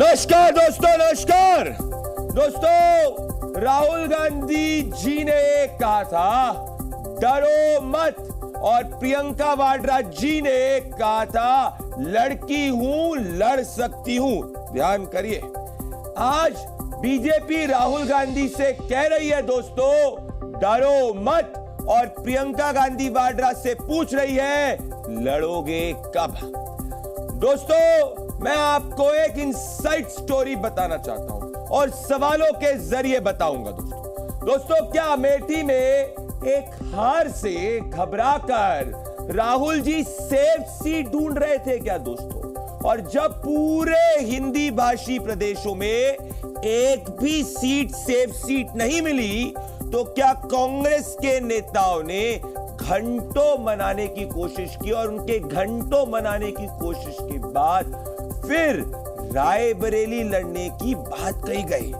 नमस्कार दोस्तों, नमस्कार दोस्तों। राहुल गांधी जी ने कहा था डरो मत, और प्रियंका वाड्रा जी ने कहा था लड़की हूं, लड़ सकती हूं। ध्यान करिए, आज बीजेपी राहुल गांधी से कह रही है दोस्तों डरो मत, और प्रियंका गांधी वाड्रा से पूछ रही है लड़ोगे कब। दोस्तों, मैं आपको एक इनसाइड स्टोरी बताना चाहता हूं और सवालों के जरिए बताऊंगा। दोस्तों, क्या अमेठी में एक हार से घबराकर राहुल जी सेफ सीट ढूंढ रहे थे क्या दोस्तों? और जब पूरे हिंदी भाषी प्रदेशों में एक भी सीट सेफ सीट नहीं मिली, तो क्या कांग्रेस के नेताओं ने घंटों मनाने की कोशिश की, और उनके घंटों मनाने की कोशिश के बाद फिर रायबरेली लड़ने की बात कही गई।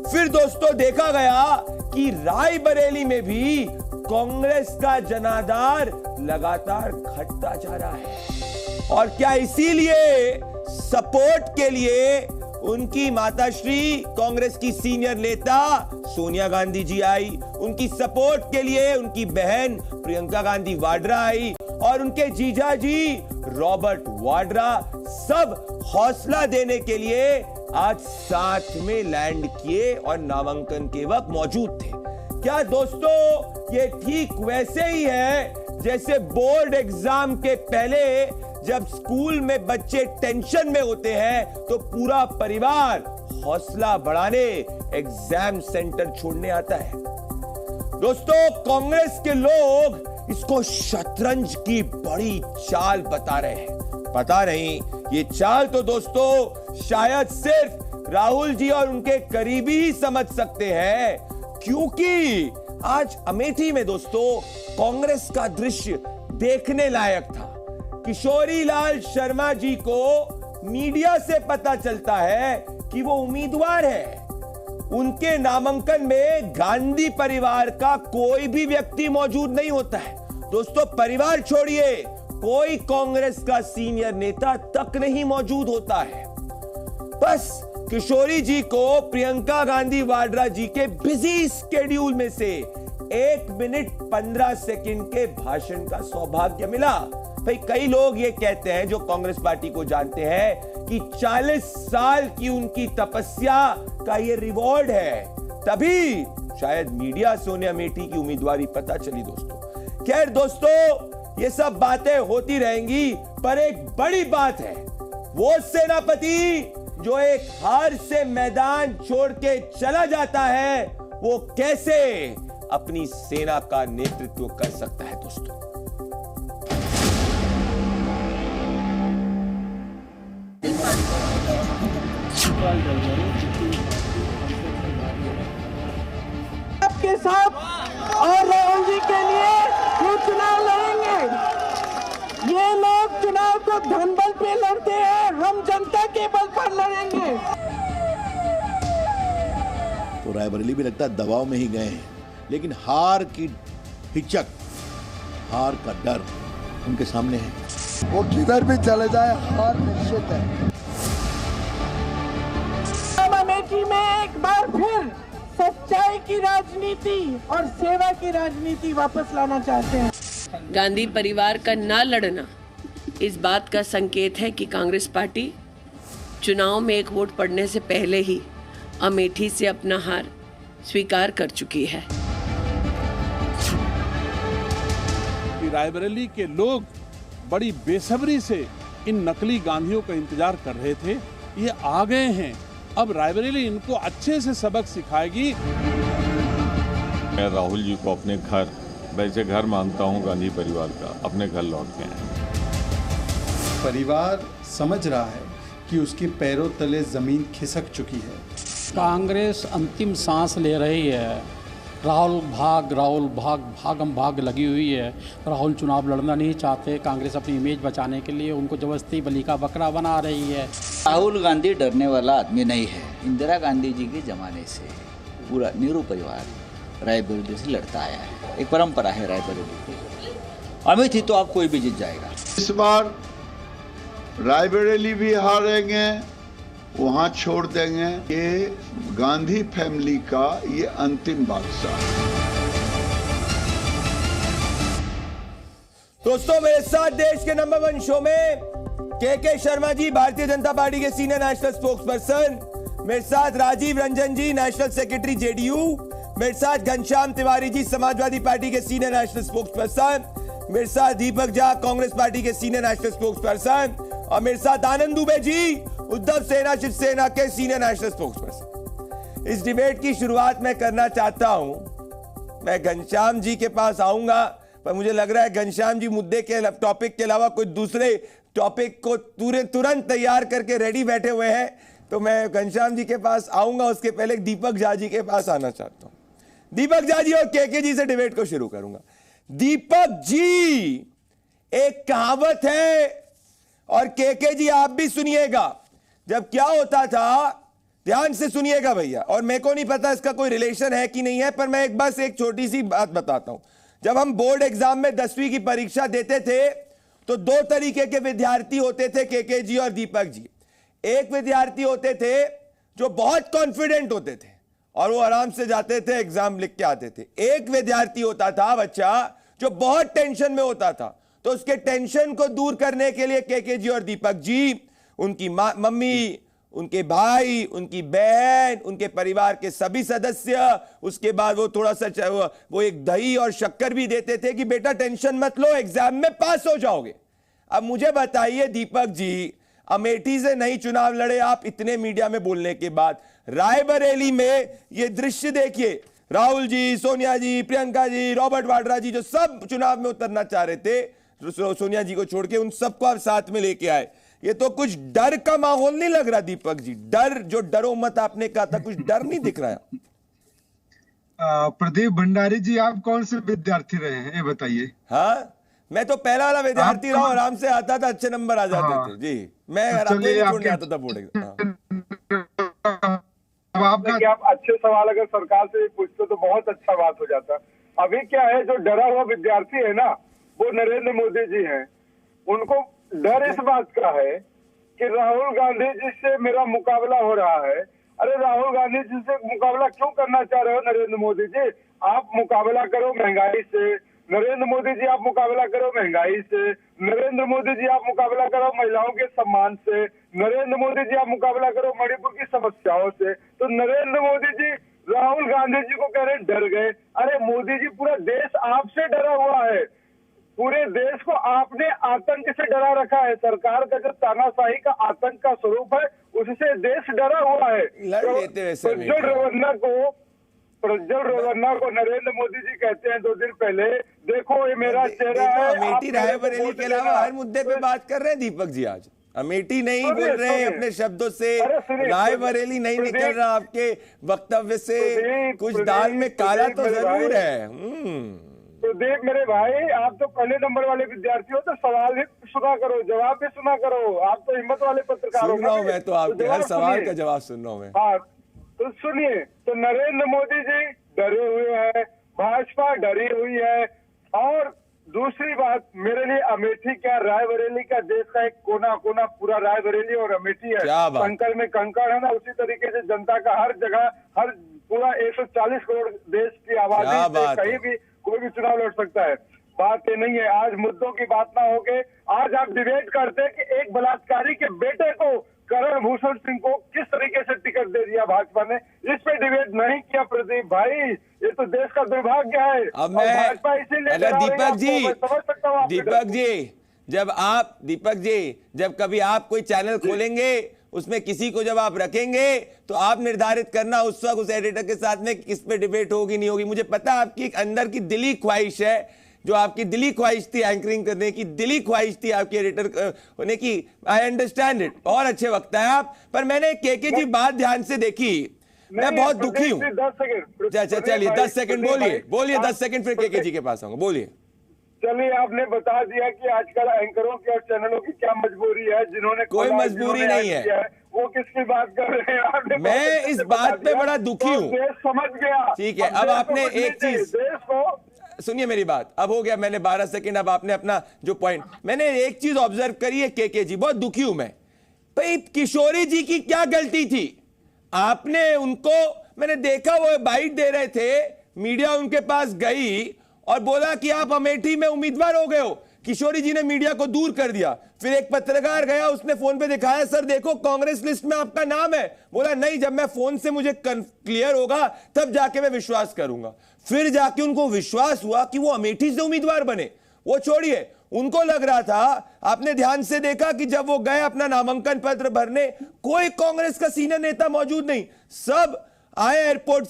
फिर दोस्तों देखा गया कि रायबरेली में भी कांग्रेस का जनाधार लगातार घटता जा रहा है। और क्या इसीलिए सपोर्ट के लिए उनकी माताश्री कांग्रेस की सीनियर नेता सोनिया गांधी जी आई, उनकी सपोर्ट के लिए उनकी बहन प्रियंका गांधी वाड्रा आई, और उनके जीजा जी रॉबर्ट वाड्रा सब हौसला देने के लिए आज साथ में लैंड किए और नामांकन के वक्त मौजूद थे। क्या दोस्तों ये ठीक वैसे ही है जैसे बोर्ड एग्जाम के पहले जब स्कूल में बच्चे टेंशन में होते हैं तो पूरा परिवार हौसला बढ़ाने एग्जाम सेंटर छोड़ने आता है? दोस्तों, कांग्रेस के लोग इसको शतरंज की बड़ी चाल बता रहे हैं। पता नहीं ये चाल तो दोस्तों शायद सिर्फ राहुल जी और उनके करीबी ही समझ सकते हैं, क्योंकि आज अमेठी में दोस्तों कांग्रेस का दृश्य देखने लायक था। किशोरी लाल शर्मा जी को मीडिया से पता चलता है कि वो उम्मीदवार है। उनके नामांकन में गांधी परिवार का कोई भी व्यक्ति मौजूद नहीं होता है। दोस्तों, परिवार छोड़िए, कोई कांग्रेस का सीनियर नेता तक नहीं मौजूद होता है। बस किशोरी जी को प्रियंका गांधी वाड्रा जी के बिजी स्केड्यूल में से 1 मिनट 15 सेकंड के भाषण का सौभाग्य मिला। भाई, कई लोग ये कहते हैं जो कांग्रेस पार्टी को जानते हैं कि 40 साल की उनकी तपस्या का ये रिवॉर्ड है, तभी शायद मीडिया से उन्हें अमेठी की उम्मीदवारी पता चली दोस्तों। खैर दोस्तों, ये सब बातें होती रहेंगी, पर एक बड़ी बात है, वो सेनापति जो एक हार से मैदान छोड़ के चला जाता है, वो कैसे अपनी सेना का नेतृत्व कर सकता है दोस्तों। आपके साथ और राहुल जी के लिए ये चुनाव लड़ेंगे। ये लोग चुनाव को धनबल पे लड़ते हैं, हम जनता के बल पर लड़ेंगे। तो रायबरेली भी लगता है दबाव में ही गए हैं, लेकिन हार की हिचक, हार का डर उनके सामने है। वो किधर भी चले जाए हार निश्चित है। अमेठी में एक बार फिर सच्चाई की राजनीति और सेवा की राजनीति वापस लाना चाहते हैं। गांधी परिवार का ना लड़ना इस बात का संकेत है कि कांग्रेस पार्टी चुनाव में एक वोट पड़ने से पहले ही अमेठी से अपना हार स्वीकार कर चुकी है। रायबरेली के लोग बड़ी बेसब्री से इन नकली गांधियों का इंतजार कर रहे थे, ये आ गए हैं। अब रायबरेली इनको अच्छे से सबक सिखाएगी। मैं राहुल जी को अपने घर, वैसे घर मानता हूं गांधी परिवार का, अपने घर लौट के आए। परिवार समझ रहा है कि उसके पैरों तले जमीन खिसक चुकी है। कांग्रेस अंतिम सांस ले रही है। राहुल भाग भागम भाग लगी हुई है। राहुल चुनाव लड़ना नहीं चाहते। कांग्रेस अपनी इमेज बचाने के लिए उनको जबरदस्ती बलि का बकरा बना रही है। राहुल गांधी डरने वाला आदमी नहीं है। इंदिरा गांधी जी के ज़माने से पूरा नेहरू परिवार रायबरेली से लड़ता आया है, एक परंपरा है रायबरेली की। अमेठी तो आप कोई भी जीत जाएगा। इस बार रायबरेली भी हारेंगे वहां छोड़ देंगे। ये गांधी फैमिली का ये अंतिम बादशाह। दोस्तों, मेरे साथ देश के नंबर 1 शो में के शर्मा जी, भारतीय जनता पार्टी के सीनियर नेशनल स्पोक्सपर्सन, मेरे साथ राजीव रंजन जी, नेशनल सेक्रेटरी जेडीयू, मेरे साथ घनश्याम तिवारी जी, समाजवादी पार्टी के सीनियर नेशनल स्पोक्सपर्सन, मेरे साथ दीपक झा, कांग्रेस पार्टी के सीनियर नेशनल स्पोक्सपर्सन, और मेरे साथ आनंद दुबे जी, उद्धव सेना शिवसेना के सीनियर नेशनल स्पोक्सपर्सन। इस डिबेट की शुरुआत मैं करना चाहता हूं। मैं घनश्याम जी के पास आऊंगा, पर मुझे लग रहा है घनश्याम जी मुद्दे के टॉपिक के अलावा कोई दूसरे टॉपिक को तुरंत तैयार करके रेडी बैठे हुए हैं, तो मैं घनश्याम जी के पास आऊंगा। उसके पहले दीपक झा जी के पास आना चाहता हूं। दीपक झा जी और के जी से डिबेट को शुरू करूंगा। दीपक जी, एक कहावत है, और के जी आप भी सुनिएगा। जब क्या होता था, ध्यान से सुनिएगा भैया, और मेरे को नहीं पता इसका कोई रिलेशन है कि नहीं है, पर मैं एक छोटी सी बात बताता हूं। जब हम बोर्ड एग्जाम में 10वीं की परीक्षा देते थे, तो 2 तरीके के विद्यार्थी होते थे, के जी और दीपक जी। एक विद्यार्थी होते थे जो बहुत कॉन्फिडेंट होते थे और वो आराम से जाते थे, एग्जाम लिख के आते थे। एक विद्यार्थी होता था बच्चा जो बहुत टेंशन में होता था, तो उसके टेंशन को दूर करने के लिए के जी और दीपक जी, उनकी मम्मी, उनके भाई, उनकी बहन, उनके परिवार के सभी सदस्य, उसके बाद वो थोड़ा सा वो एक दही और शक्कर भी देते थे कि बेटा टेंशन मत लो, एग्जाम में पास हो जाओगे। अब मुझे बताइए दीपक जी, अमेठी से नहीं चुनाव लड़े आप, इतने मीडिया में बोलने के बाद रायबरेली में ये दृश्य देखिए, राहुल जी, सोनिया जी, प्रियंका जी, रॉबर्ट वाड्रा जी, जो सब चुनाव में उतरना चाह रहे थे, सोनिया जी को छोड़ के, उन सबको आप साथ में लेके आए। ये तो कुछ डर का माहौल नहीं लग रहा दीपक जी? डर, जो डरो मत आपने कहा था, कुछ डर नहीं दिख रहा है? प्रदीप भंडारी जी, आप कौन से विद्यार्थी रहे हैं ये बताइए। हाँ, मैं तो पहला वाला विद्यार्थी रहा, आराम से आता था, अच्छे नंबर आ जाते थे जी। मैं छोड़ने आता था बोर्ड एग्जाम। आप अच्छे सवाल अगर सरकार से पूछते तो बहुत अच्छा बात हो जाता। अभी क्या है, जो डरा हुआ विद्यार्थी है ना, वो नरेंद्र मोदी जी हैं। उनको डर इस बात का है कि राहुल गांधी जी से मेरा मुकाबला हो रहा है। अरे राहुल गांधी जी से मुकाबला क्यों करना चाह रहे हो नरेंद्र मोदी जी? आप मुकाबला करो महंगाई से, नरेंद्र मोदी जी आप मुकाबला करो महंगाई से, नरेंद्र मोदी जी आप मुकाबला करो महिलाओं के सम्मान से, नरेंद्र मोदी जी आप मुकाबला करो मणिपुर की समस्याओं से। तो नरेंद्र मोदी जी राहुल गांधी जी को कह रहे डर गए। अरे मोदी जी, पूरा देश आपसे डरा हुआ है, पूरे देश को आपने आतंक से डरा रखा है। सरकार का जो तानाशाही का आतंक का स्वरूप है, उससे देश डरा हुआ है। प्रज्वल रेवन्ना को नरेंद्र मोदी जी कहते हैं 2 दिन पहले, देखो ये मेरा चेहरा है। अमेठी रायबरेली के अलावा हर मुद्दे पे बात कर रहे हैं दीपक जी। आज अमेठी नहीं बोल रहे हैं अपने शब्दों से, रायबरेली नहीं निकल रहा आपके वक्तव्य से, कुछ दाल में काला तो जरूर है। प्रदीप मेरे भाई, आप तो पहले नंबर वाले विद्यार्थी हो, तो सवाल भी सुना करो, जवाब भी सुना करो। आप तो हिम्मत वाले पत्रकार हो। सुन रहा हूं मैं तो आपके हर सवाल का जवाब सुन रहा हूं मैं। हाँ, तो सुनिए, तो नरेंद्र मोदी जी डरे हुए हैं, भाजपा डरी हुई है। और दूसरी बात, मेरे लिए अमेठी क्या, रायबरेली का देश का एक कोना कोना पूरा रायबरेली और अमेठी है। कंकड़ में कंकड़ है ना, उसी तरीके से जनता का हर जगह, हर पूरा 140 करोड़ देश की आबादी से कहीं भी कोई भी चुनाव लड़ सकता है। बात ये नहीं है, आज मुद्दों की बात ना होके आज आप डिबेट करते हैं कि एक बलात्कारी के बेटे को, करण भूषण सिंह को किस तरीके से टिकट दे दिया भाजपा ने, इस पे डिबेट नहीं किया प्रदीप भाई। ये तो देश का दुर्भाग्य है। अब मैं भाजपा इसीलिए दीपक जी, समझ सकता हूँ दीपक जी, जब कभी आप कोई चैनल खोलेंगे, उसमें किसी को जब आप रखेंगे, तो आप निर्धारित करना उस वक्त उस एडिटर के साथ में किस पे डिबेट होगी नहीं होगी। मुझे पता है आपकी अंदर की दिली ख्वाहिश है, जो आपकी दिली ख्वाहिश थी एंकरिंग करने की, दिली ख्वाहिश थी आपकी एडिटर होने की। आई अंडरस्टैंड इट, बहुत अच्छे वक्त है आप। पर मैंने के जी बात ध्यान से देखी, मैं बहुत दुखी हूँ। अच्छा चलिए 10 सेकंड बोलिए 10 सेकंड, फिर के जी के पास आऊंगा, बोलिए। चलिए, आपने बता दिया कि आजकल एंकरों की और चैनलों की क्या मजबूरी है, जिन्होंने कोई मजबूरी नहीं है। वो किसकी बात कर रहे हैं आपने? मैं इस बात पे बड़ा दुखी हूँ। समझ गया, ठीक है। अब आपने एक चीज सुनिए मेरी बात, अब हो गया, मैंने 12 सेकंड, अब आपने अपना जो पॉइंट, मैंने एक चीज ऑब्जर्व करी है के जी, बहुत दुखी हूं मैं। भाई किशोरी जी की क्या गलती थी? आपने उनको, मैंने देखा वो बाइट दे रहे थे, मीडिया उनके पास गई और बोला कि आप अमेठी में उम्मीदवार हो गए हो। किशोरी जी ने मीडिया को दूर कर दिया। फिर एक पत्रकार गया, उसने फोन पे दिखाया, सर देखो कांग्रेस लिस्ट में आपका नाम है। बोला नहीं, जब मैं फोन से मुझे क्लियर होगा तब जाके मैं विश्वास करूंगा। फिर जाके उनको विश्वास हुआ कि वो अमेठी से उम्मीदवार बने। वो छोड़िए, उनको लग रहा था, आपने ध्यान से देखा कि जब वो गए अपना नामांकन पत्र भरने, कोई कांग्रेस का सीनियर नेता मौजूद नहीं, सब आए एयरपोर्ट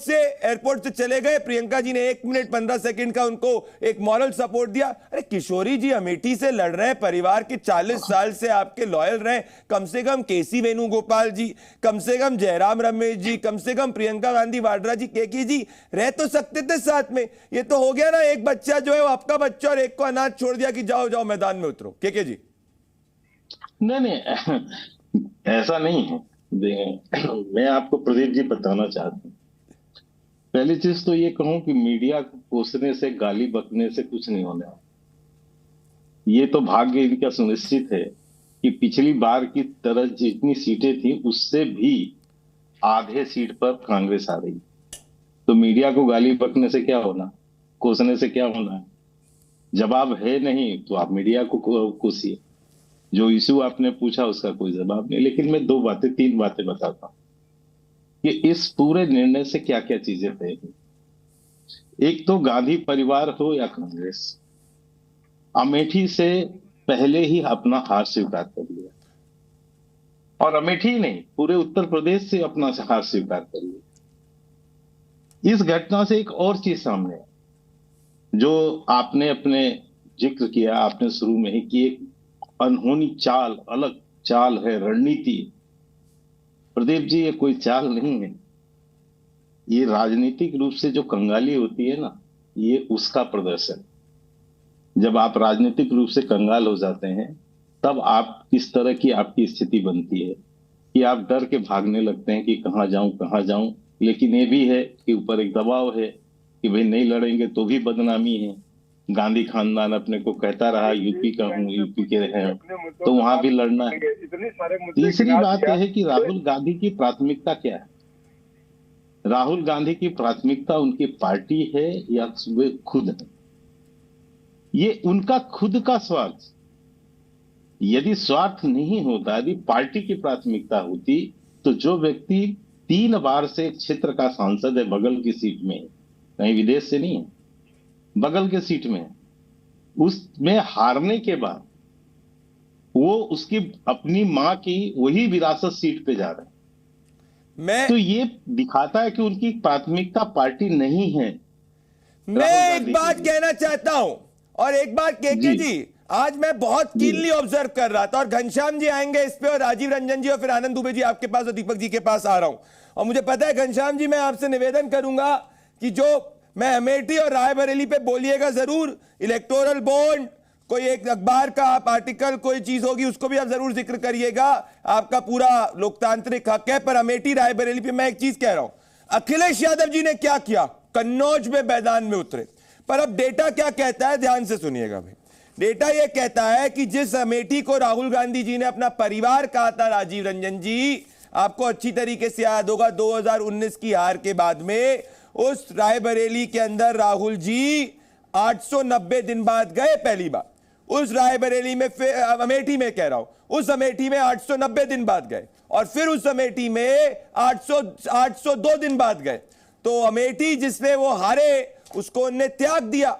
से चले गए। प्रियंका जी ने 1 मिनट 15 सेकंड का उनको एक मॉरल सपोर्ट दिया। अरे किशोरी जी अमेठी से लड़ रहे हैं, परिवार के 40 साल से आपके लॉयल रहे, कम से कम केसी वेणुगोपाल जी, कम से कम जयराम रमेश जी, कम से कम प्रियंका गांधी वाड्रा जी, केके जी रह तो सकते थे साथ में। ये तो हो गया ना, एक बच्चा जो है वो आपका बच्चा और एक को अनाथ छोड़ दिया कि जाओ जाओ मैदान में उतरो। केके जी नहीं ऐसा नहीं है। मैं आपको प्रदीप जी बताना चाहता हूँ, पहली चीज तो ये कहूं कि मीडिया को कोसने से, गाली बकने से कुछ नहीं होने वाला। ये तो भाग्य इनका सुनिश्चित है कि पिछली बार की तरह जितनी सीटें थी उससे भी आधे सीट पर कांग्रेस आ रही। तो मीडिया को गाली बकने से क्या होना, कोसने से क्या होना है? जवाब है नहीं तो आप मीडिया को कोसिए। जो इश्यू आपने पूछा उसका कोई जवाब नहीं। लेकिन मैं 3 बातें बताता हूं कि इस पूरे निर्णय से क्या क्या चीजें तय हुई। एक तो गांधी परिवार हो या कांग्रेस, अमेठी से पहले ही अपना हार स्वीकार कर लिया, और अमेठी नहीं पूरे उत्तर प्रदेश से अपना हार स्वीकार कर लिया। इस घटना से एक और चीज सामने है, जो आपने अपने जिक्र किया, आपने शुरू में ही, कि एक अनहोनी चाल, अलग चाल है, रणनीति। प्रदीप जी ये कोई चाल नहीं है, ये राजनीतिक रूप से जो कंगाली होती है ना, ये उसका प्रदर्शन। जब आप राजनीतिक रूप से कंगाल हो जाते हैं तब आप किस तरह की आपकी स्थिति बनती है कि आप डर के भागने लगते हैं कि कहां जाऊं। लेकिन ये भी है कि ऊपर एक दबाव है कि भाई नहीं लड़ेंगे तो भी बदनामी है। गांधी खानदान अपने को कहता रहा यूपी का हूँ, यूपी के हैं, तो वहां भी लड़ना है। तीसरी बात यह है कि राहुल गांधी की प्राथमिकता क्या है? राहुल गांधी की प्राथमिकता उनकी पार्टी है या वे खुद है? ये उनका खुद का स्वार्थ। यदि स्वार्थ नहीं होता, यदि पार्टी की प्राथमिकता होती, तो जो व्यक्ति 3 बार से क्षेत्र का सांसद है, बगल की सीट में, कहीं विदेश से नहीं है, बगल के सीट में, उसमें हारने के बाद वो उसकी अपनी मां की वही विरासत सीट पे जा रहे हैं। तो ये दिखाता है कि उनकी प्राथमिकता पार्टी नहीं है। मैं एक बात कहना चाहता हूं, और एक बात केके जी, आज मैं बहुत कीनली ऑब्जर्व कर रहा था, और घनश्याम जी आएंगे इस पे, और राजीव रंजन जी, और फिर आनंद दुबे जी आपके पास और दीपक जी के पास आ रहा हूं। और मुझे पता है घनश्याम जी, मैं आपसे निवेदन करूंगा कि जो मैं अमेठी और रायबरेली पे बोलिएगा जरूर, इलेक्टोरल बॉन्ड, कोई एक अखबार का आप आर्टिकल, कोई चीज होगी उसको भी आप जरूर जिक्र करिएगा, आपका पूरा लोकतांत्रिक हक है। पर अमेठी रायबरेली पे मैं एक चीज कह रहा हूं, अखिलेश यादव जी ने क्या किया, कन्नौज में मैदान में उतरे। पर अब डेटा क्या कहता है, ध्यान से सुनिएगा भाई। डेटा यह कहता है कि जिस अमेठी को राहुल गांधी जी ने अपना परिवार कहा था, राजीव रंजन जी आपको अच्छी तरीके से याद होगा, 2019 की हार के बाद में उस रायबरेली के अंदर राहुल जी 890 दिन बाद गए पहली बार उस रायबरेली में, अमेठी में कह रहा हूं, उस अमेठी में 890 दिन बाद गए, और फिर उस अमेठी में 802 दिन बाद गए। तो अमेठी जिसने वो हारे उसको उन्हें त्याग दिया।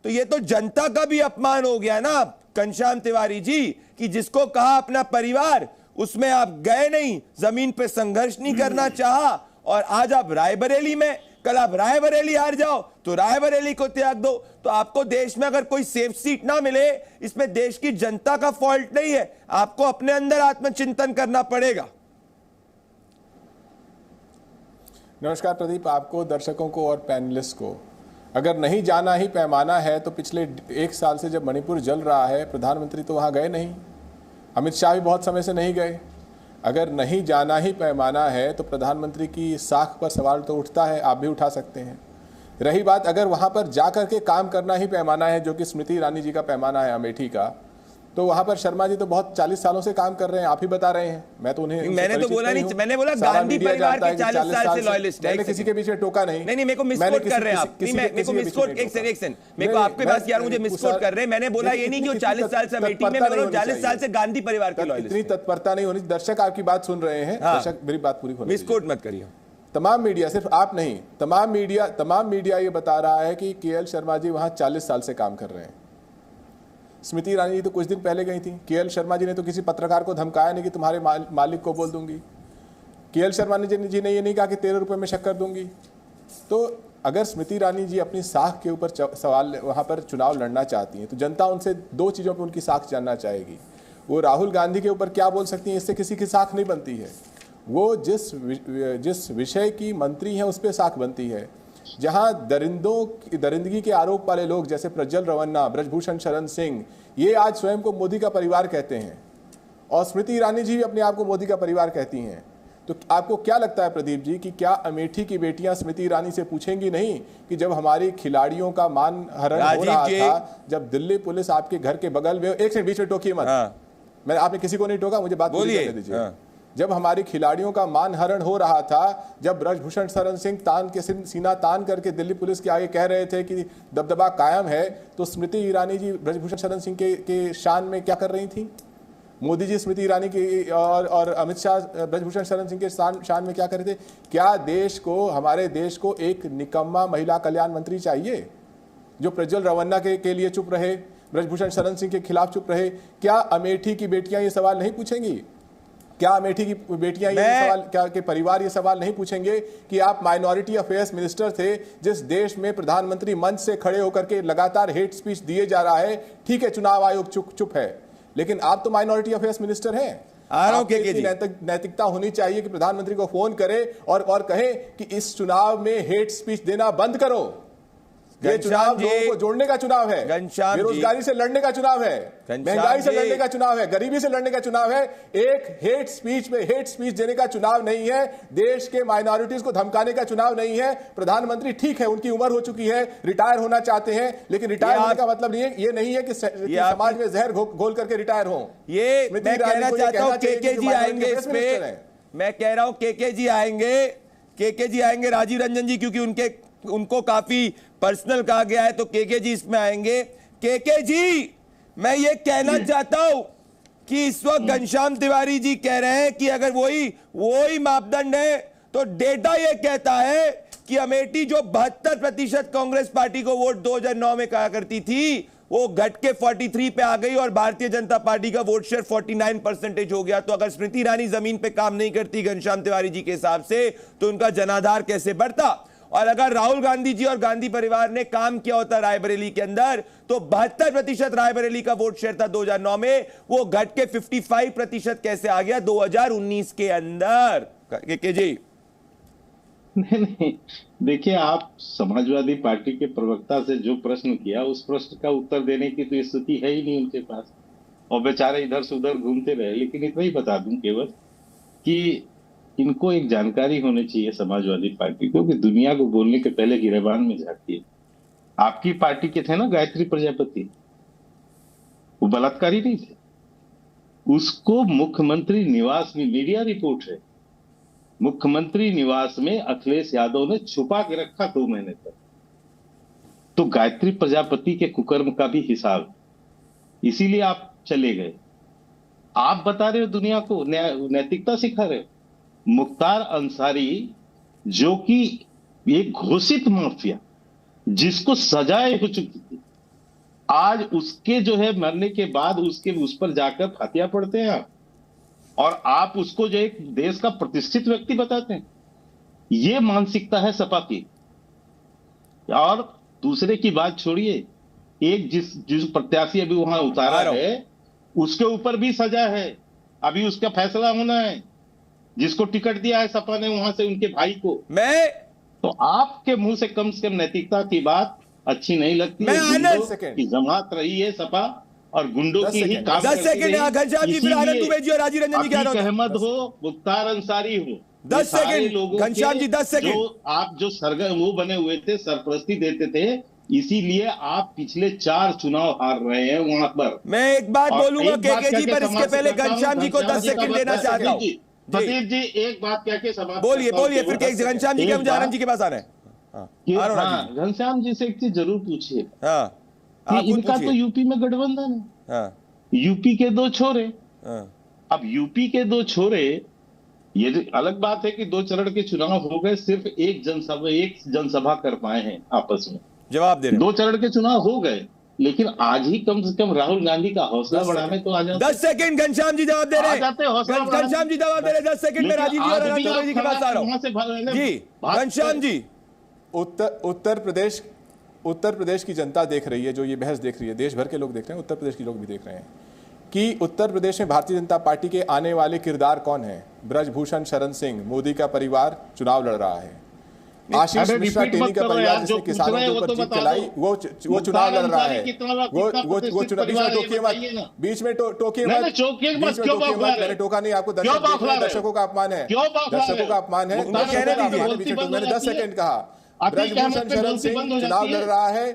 तो ये तो जनता का भी अपमान हो गया ना घनश्याम तिवारी जी, कि जिसको कहा अपना परिवार, उसमें आप गए नहीं, जमीन पे संघर्ष नहीं करना चाहा, और आज आप रायबरेली में, कल आप रायबरेली हार जाओ तो रायबरेली को त्याग दो। तो आपको देश में अगर कोई सेफ सीट ना मिले, इसमें देश की जनता का फॉल्ट नहीं है, आपको अपने अंदर आत्मचिंतन करना पड़ेगा। नमस्कार प्रदीप, आपको, दर्शकों को और पैनलिस्ट को। अगर नहीं जाना ही पैमाना है तो पिछले 1 साल से जब मणिपुर जल रहा है, प्रधानमंत्री तो वहाँ गए नहीं, अमित शाह भी बहुत समय से नहीं गए। अगर नहीं जाना ही पैमाना है तो प्रधानमंत्री की साख पर सवाल तो उठता है, आप भी उठा सकते हैं। रही बात अगर वहाँ पर जा कर के काम करना ही पैमाना है, जो कि स्मृति ईरानी जी का पैमाना है अमेठी का, तो वहां पर शर्मा जी तो बहुत 40 सालों से काम कर रहे हैं, आप ही बता रहे हैं, मैं तो उन्हें मैंने तो बोला नहीं, मैंने बोला गांधी परिवार के 40 साल से लॉयलिस्ट है। मैंने किसी के बीच में टोका नहीं। नहीं मेरे को मिसकोट कर रहे हैं आप, मेरे को मिसकोट, एक सेकंड मेरे को आपके पास यार मुझे मिसकोट कर रहे हैं। मैंने बोला ये नहीं कि 40 साल से अमेठी में, मैं बोला 40 साल से गांधी परिवार के लॉयलिस्ट। इतनी तत्परता नहीं होनी। दर्शक आपकी बात सुन रहे हैं, दर्शक मेरी बात पूरी होनी, मिसकोट मत करिए। तमाम मीडिया, सिर्फ आप नहीं, तमाम मीडिया ये बता रहा है कि केएल शर्मा जी वहां 40 साल से काम कर रहे हैं। स्मृति ईरानी जी तो कुछ दिन पहले गई थी। केएल शर्मा जी ने तो किसी पत्रकार को धमकाया नहीं कि तुम्हारे मालिक को बोल दूंगी। केएल शर्मा जी ने ये नहीं कहा कि 13 रुपए में शक्कर दूंगी। तो अगर स्मृति ईरानी जी अपनी साख के ऊपर सवाल वहां पर चुनाव लड़ना चाहती हैं तो जनता उनसे 2 चीज़ों पर उनकी साख जानना चाहेगी। वो राहुल गांधी के ऊपर क्या बोल सकती हैं, इससे किसी की साख नहीं बनती है। वो जिस विषय की मंत्री हैं उस पर साख बनती है। जहां दरिंदगी के आरोप वाले लोग जैसे प्रज्वल रवन्ना, ब्रजभूषण शरण सिंह, ये आज स्वयं को मोदी का परिवार कहते हैं, और स्मृति ईरानी जी भी अपने आप को मोदी का परिवार कहती हैं। तो आपको क्या लगता है प्रदीप जी कि क्या अमेठी की बेटियां स्मृति ईरानी से पूछेंगी नहीं कि जब हमारी खिलाड़ियों का मान हरण हो रहा था, जब दिल्ली पुलिस आपके घर के बगल में, एक सेकंड बीच में टोकिए मत, मैंने आपने किसी को नहीं टोका, मुझे बात पूरी करने दीजिए। जब हमारी खिलाड़ियों का मानहरण हो रहा था, जब ब्रजभूषण शरण सिंह तान के सीना तान करके दिल्ली पुलिस के आगे कह रहे थे कि दबदबा कायम है, तो स्मृति ईरानी जी ब्रजभूषण शरण सिंह के शान में क्या कर रही थी? मोदी जी स्मृति ईरानी की और अमित शाह ब्रजभूषण शरण सिंह के शान में क्या कर रहे थे? क्या देश को, हमारे देश को एक निकम्मा महिला कल्याण मंत्री चाहिए जो प्रज्वल रवन्ना के लिए चुप रहे, ब्रजभूषण शरण सिंह के खिलाफ चुप रहे? क्या अमेठी की बेटियां ये सवाल नहीं पूछेंगी? क्या अमेठी की बेटियां ये सवाल, क्या के परिवार ये सवाल नहीं पूछेंगे कि आप माइनॉरिटी अफेयर्स मिनिस्टर थे, जिस देश में प्रधानमंत्री मंच से खड़े होकर के लगातार हेट स्पीच दिए जा रहा है? ठीक है, चुनाव आयोग चुप है, लेकिन आप तो माइनॉरिटी अफेयर्स मिनिस्टर हैं। नैतिकता होनी चाहिए कि प्रधानमंत्री को फोन करे और कहे कि इस चुनाव में हेट स्पीच देना बंद करो। ये चुनाव लोगों को जोड़ने का चुनाव है, बेरोजगारी से लड़ने का चुनाव है, महंगाई से लड़ने का चुनाव है, गरीबी से लड़ने का चुनाव है। एक हेट स्पीच देने का चुनाव नहीं है, देश के माइनॉरिटीज को धमकाने का चुनाव नहीं है। प्रधानमंत्री ठीक है, उनकी उम्र हो चुकी है, रिटायर होना चाहते हैं, लेकिन रिटायर होने का मतलब ये नहीं है कि समाज में जहर घोल करके रिटायर हो। ये मैं कहना चाहता हूं, केके जी आएंगे इसमें, मैं कह रहा हूं केके जी आएंगे, राजीव रंजन जी, क्योंकि उनको काफी पर्सनल कहा गया है, तो केके जी इसमें आएंगे। केके जी, मैं ये कहना चाहता हूं कि इस वक्त घनश्याम तिवारी जी कह रहे हैं कि अगर वही मापदंड है तो डेटा ये कहता है कि अमेठी जो 72% कांग्रेस पार्टी को वोट 2009 में कहा करती थी, वो घट के 43 पे आ गई और भारतीय जनता पार्टी का वोट शेयर 49% हो गया। तो अगर स्मृति ईरानी जमीन पे काम नहीं करती घनश्याम तिवारी जी के हिसाब से, तो उनका जनाधार कैसे बढ़ता? और अगर राहुल गांधी जी और गांधी परिवार ने काम किया होता रायबरेली के अंदर, तो 72% रायबरेली का वोट शेयर था 2009 में, वो घट के 55% कैसे आ गया 2019 के अंदर? के जी नहीं, देखिए, आप समाजवादी पार्टी के प्रवक्ता से जो प्रश्न किया, उस प्रश्न का उत्तर देने की तो स्थिति है ही नहीं उनके पास, और बेचारे इधर से उधर घूमते रहे। लेकिन इतना ही बता दूं केवल कि इनको एक जानकारी होनी चाहिए समाजवादी पार्टी को कि दुनिया को बोलने के पहले गिरेबान में झांकी है। आपकी पार्टी के थे ना गायत्री प्रजापति, वो बलात्कारी नहीं थे, उसको मुख्यमंत्री निवास में, मीडिया रिपोर्ट है, मुख्यमंत्री निवास में अखिलेश यादव ने छुपा के रखा 2 महीने तक। तो गायत्री प्रजापति के कुकर्म का भी हिसाब, इसीलिए आप चले गए। आप बता रहे हो दुनिया को, नैतिकता सिखा रहे हो। मुख्तार अंसारी, जो कि एक घोषित माफिया जिसको सजाएं हो चुकी थी, आज उसके जो है मरने के बाद उस पर जाकर फातिया पढ़ते हैं आप, और आप उसको जो एक देश का प्रतिष्ठित व्यक्ति बताते हैं। ये मानसिकता है सपा की। और दूसरे की बात छोड़िए, एक जिस प्रत्याशी अभी वहां उतारा है, उसके ऊपर भी सजा है, अभी उसका फैसला होना है। जिसको टिकट दिया है सपा ने वहां से, उनके भाई को। तो आपके मुंह से कम नहीं की बात अच्छी नहीं लगती है। की जमात रही है सपा, और गुंडों की ही काम अहमद हो, मुख्तार अंसारी हो, 10 सेकंड घनश्याम जी, 10 सेकंड। आप जो सरगर्म वो बने हुए थे, सरपरस्ती देते थे, इसीलिए आप पिछले 4 चुनाव हार रहे हैं वहां पर। मैं एक बात बोलूंगा केके जी, पर इसके पहले घनश्याम जी को 10 सेकंड देना चाहता हूँ। प्रदीप जी एक बात कह के समाप्त बोलिए फिर घनश्याम जी के मुझे आनंद जी के पास आ रहे हैं। घनश्याम जी से एक चीज जरूर पूछिए कि इनका तो यूपी में गठबंधन है, यूपी के 2 छोरे। अब यूपी के 2 छोरे, ये अलग बात है कि 2 चरण के चुनाव हो गए, सिर्फ एक जनसभा कर पाए हैं आपस में। जवाब दे रहे 2 चरण के चुनाव हो गए, लेकिन आज ही कम से कम राहुल गांधी का हौसला बढ़ाने तो आ जाते। 10 सेकंड घनश्याम जी जवाब दे रहे हैं। घनश्याम जी जवाब दे रहे हैं 10 सेकंड में। राजीव जी और आनंद दुबे जी के पास आ रहा हूं जी। घनश्याम जी, उत्तर प्रदेश की जनता देख रही है, जो ये बहस देख रही है, देश भर के लोग देख रहे हैं, उत्तर प्रदेश के लोग भी देख रहे हैं कि उत्तर प्रदेश में भारतीय जनता पार्टी के आने वाले किरदार कौन है। ब्रजभूषण शरण सिंह, मोदी का परिवार चुनाव लड़ रहा है। आशीष मिश्रा टेनी का परिवार जिसने किसानों के ऊपर जीत चलाई, वो चुनाव लड़ रहा है। वो चुनाव बीच में टोकिए मत, मैंने टोका नहीं आपको। दर्शकों का अपमान है, दर्शकों का अपमान है। मैंने 10 सेकंड कहा। ब्रजभूषण शरण सिंह चुनाव लड़ रहा है।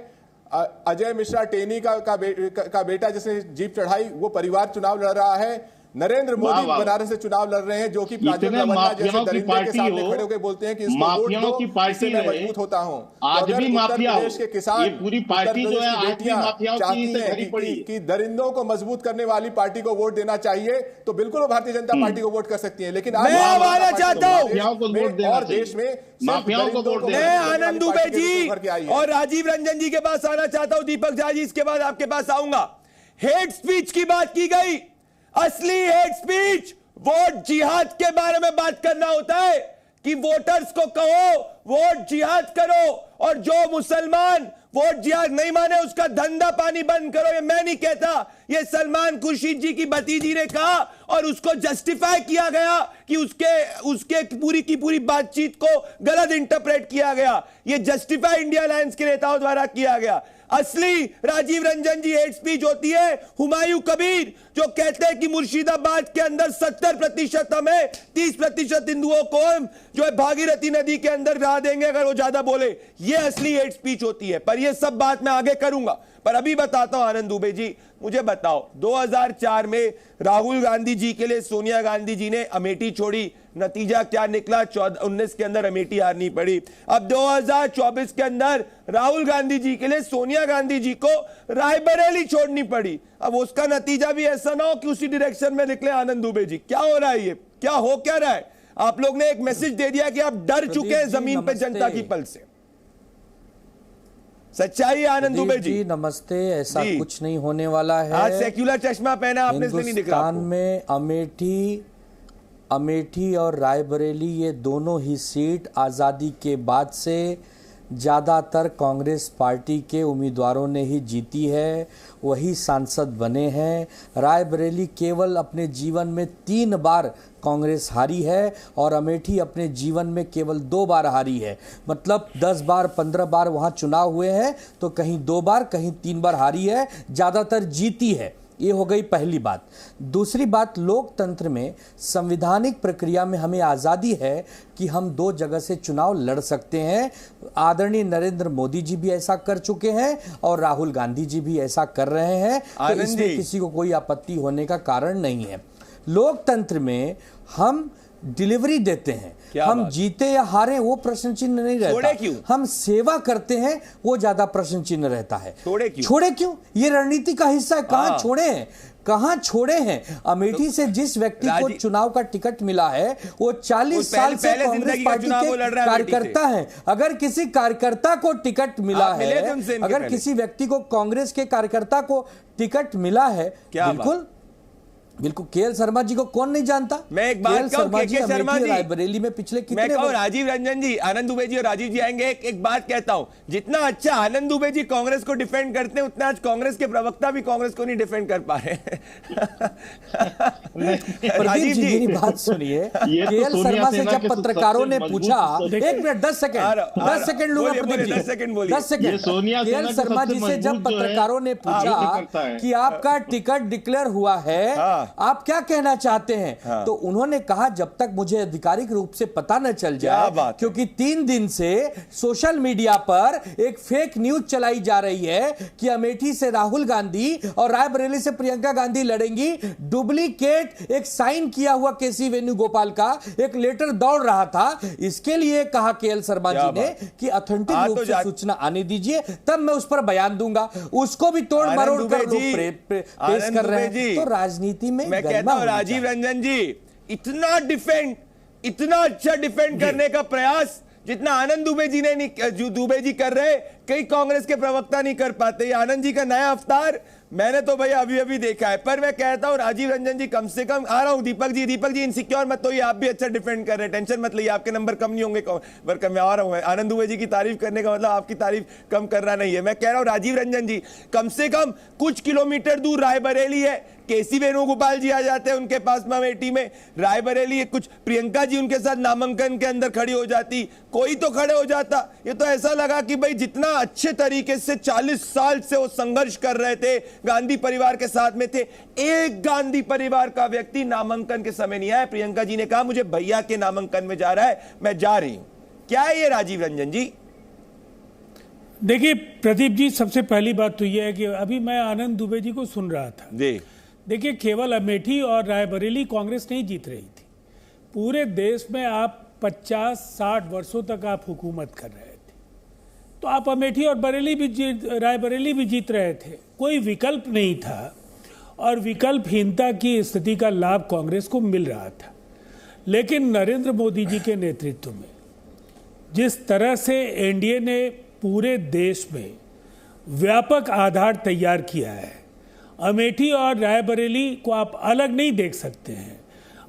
अजय मिश्रा टेनी का बेटा जिसने जीप चढ़ाई, वो परिवार चुनाव लड़ रहा है। नरेंद्र मोदी बनारस से चुनाव लड़ रहे हैं, जो कि माफियाओं की पार्टी सामने खड़े होकर बोलते हैं कि माफियाओं की पार्टी मैं मजबूत होता हूं। आज भी माफिया के किसान, ये पूरी पार्टी जो है आज भी माफियाओं की से भरी पड़ी कि दरिंदों को मजबूत करने वाली पार्टी को वोट देना चाहिए, तो बिल्कुल वो भारतीय जनता पार्टी को वोट कर सकती है। लेकिन मैं आना चाहता हूँ और देश में माफियाओं को वोट देना। मैं आनंद दुबे जी और राजीव रंजन जी के पास आना चाहता हूँ। दीपक झा जी, इसके बाद आपके पास आऊंगा। हेट स्पीच की बात की गई। असली हेट स्पीच वोट जिहाद के बारे में बात करना होता है कि वोटर्स को कहो वोट जिहाद करो, और जो मुसलमान वोट जिहाद नहीं माने उसका धंधा पानी बंद करो। ये मैं नहीं कहता, ये सलमान खुर्शीद जी की भतीजी ने कहा, और उसको जस्टिफाई किया गया कि उसके पूरी की पूरी बातचीत को गलत इंटरप्रेट किया गया। ये जस्टिफाई इंडिया अलायंस के नेताओं द्वारा किया गया। असली राजीव रंजन जी हेट स्पीच होती है हुमायूं कबीर, जो कहते हैं कि मुर्शिदाबाद के अंदर 70% हमें, 30% हिंदुओं को हम जो है भागीरथी नदी के अंदर रहा देंगे अगर वो ज्यादा बोले। ये असली हेट स्पीच होती है। पर ये सब बात मैं आगे करूंगा, पर अभी बताता हूं आनंद दुबे जी, मुझे बताओ 2004 में राहुल गांधी जी के लिए सोनिया गांधी जी ने अमेठी छोड़ी, नतीजा क्या निकला? 19 के अंदर अमेठी हारनी पड़ी। अब 2024 के अंदर राहुल गांधी जी के लिए सोनिया गांधी जी को रायबरेली छोड़नी पड़ी। अब उसका नतीजा भी ऐसा ना हो कि उसी डायरेक्शन में निकले। आनंद दुबे जी, क्या हो रहा है? ये क्या हो क्या रहा है? आप लोग ने एक मैसेज दे दिया कि आप डर चुके हैं जमीन पे जनता की पल से। सच्चाई आनंद दुबे जी नमस्ते। ऐसा कुछ नहीं होने वाला है। आज सेक्युलर चश्मा पहना आपने, इसलिए नहीं दिख रहा। हिंदुस्तान में अमेठी और रायबरेली ये दोनों ही सीट आज़ादी के बाद से ज़्यादातर कांग्रेस पार्टी के उम्मीदवारों ने ही जीती है, वही सांसद बने हैं। रायबरेली केवल अपने जीवन में 3 बार कांग्रेस हारी है और अमेठी अपने जीवन में केवल 2 बार हारी है। मतलब 10 बार 15 बार वहाँ चुनाव हुए हैं, तो कहीं 2 बार कहीं 3 बार हारी है, ज़्यादातर जीती है। ये हो गई पहली बात। दूसरी बात, लोकतंत्र में संवैधानिक प्रक्रिया में हमें आज़ादी है कि हम 2 जगह से चुनाव लड़ सकते हैं। आदरणीय नरेंद्र मोदी जी भी ऐसा कर चुके हैं और राहुल गांधी जी भी ऐसा कर रहे हैं, तो इसमें किसी को कोई आपत्ति होने का कारण नहीं है। लोकतंत्र में हम डिलीवरी देते हैं, हम जीते या हारे वो प्रश्न चिन्ह नहीं रहता। हम सेवा करते हैं वो ज्यादा प्रश्न चिन्ह रहता है। छोड़े क्यों? ये रणनीति का हिस्सा है। कहां छोड़े हैं? कहां छोड़े हैं? अमेठी से जिस व्यक्ति को चुनाव का टिकट मिला है वो 40 साल से कांग्रेस पार्टी के कार्यकर्ता हैं। अगर किसी कार्यकर्ता को टिकट मिला है, अगर किसी व्यक्ति को कांग्रेस के कार्यकर्ता को टिकट मिला है, बिल्कुल केएल शर्मा जी को कौन नहीं जानता? मैं एक बात कहूं, केके शर्मा जी रायबरेली में पिछले कितने, मैं कहूं राजीव रंजन जी, आनंद दुबे जी और राजीव जी आएंगे। एक बात कहता हूं, जितना अच्छा आनंद दुबे जी कांग्रेस को डिफेंड करते हैं, उतना आज कांग्रेस के प्रवक्ता भी कांग्रेस को नहीं डिफेंड कर पा रहे। राजीव जी मेरी बात सुनिए। केएल शर्मा से जब पत्रकारों ने पूछा, 1 मिनट 10 सेकंड लूंगा प्रदीप जी, 10 सेकंड। केएल शर्मा जी से जब पत्रकारों ने पूछा कि आपका टिकट डिक्लेयर हुआ है आप क्या कहना चाहते हैं? तो उन्होंने कहा जब तक मुझे आधिकारिक रूप से पता न चल जाए, क्योंकि 3 दिन से सोशल मीडिया पर एक फेक न्यूज चलाई जा रही है कि अमेठी से राहुल गांधी और रायबरेली से प्रियंका गांधी लड़ेंगी। डुप्लीकेट एक साइन किया हुआ केसी वेणुगोपाल का एक लेटर दौड़ रहा था। इसके लिए कहा केएल शर्मा जी ने कि ऑथेंटिक रूप से सूचना आने दीजिए, तब मैं उस पर बयान दूंगा। उसको भी तोड़ मरोड़ कर पेश कर रहे हैं। तो राजनीति में मैं कहता हूं राजीव रंजन जी, इतना अच्छा डिफेंड करने का प्रयास जितना आनंद दुबे जी ने दुबे जी कर रहे, कई कांग्रेस के प्रवक्ता नहीं कर पाते। आनंद जी का नया अवतार मैंने तो भाई अभी देखा है। पर मैं कहता हूं राजीव रंजन जी, कम से कम आ रहा हूं। दीपक जी इनसिक्योर मत होइए, आप भी अच्छा डिफेंड कर रहे हैं, टेंशन मत लीजिए, आपके नंबर कम नहीं होंगे। पर मैं आ रहा हूं। आनंद दुबे जी की तारीफ करने का मतलब आपकी तारीफ कम करना नहीं है। मैं कह रहा हूं राजीव रंजन जी, कम से कम कुछ किलोमीटर दूर रायबरेली है, केसी वेणुगोपाल जी आ जाते हैं उनके पास में अमेठी में। रायबरेली कुछ प्रियंका जी उनके साथ नामांकन के अंदर खड़ी हो जाती, कोई तो खड़े हो जाता। ये तो ऐसा लगा कि भाई जितना अच्छे तरीके से 40 साल से वो संघर्ष कर रहे थे, गांधी परिवार के साथ में थे, एक गांधी परिवार का व्यक्ति नामांकन के समय नहीं आया। प्रियंका जी ने कहा मुझे भैया के नामांकन में जा रहा है, मैं जा रही हूं। क्या है ये राजीव रंजन जी? देखिए प्रदीप जी, सबसे पहली बात तो यह है कि अभी मैं आनंद दुबे जी को सुन रहा था। देखिए, केवल अमेठी और रायबरेली कांग्रेस नहीं जीत रही थी, पूरे देश में आप 50-60 वर्षों तक आप हुकूमत कर रहे थे, तो आप अमेठी और रायबरेली भी जीत रहे थे। कोई विकल्प नहीं था और विकल्पहीनता की स्थिति का लाभ कांग्रेस को मिल रहा था। लेकिन नरेंद्र मोदी जी के नेतृत्व में जिस तरह से एनडीए ने पूरे देश में व्यापक आधार तैयार किया है, अमेठी और रायबरेली को आप अलग नहीं देख सकते हैं।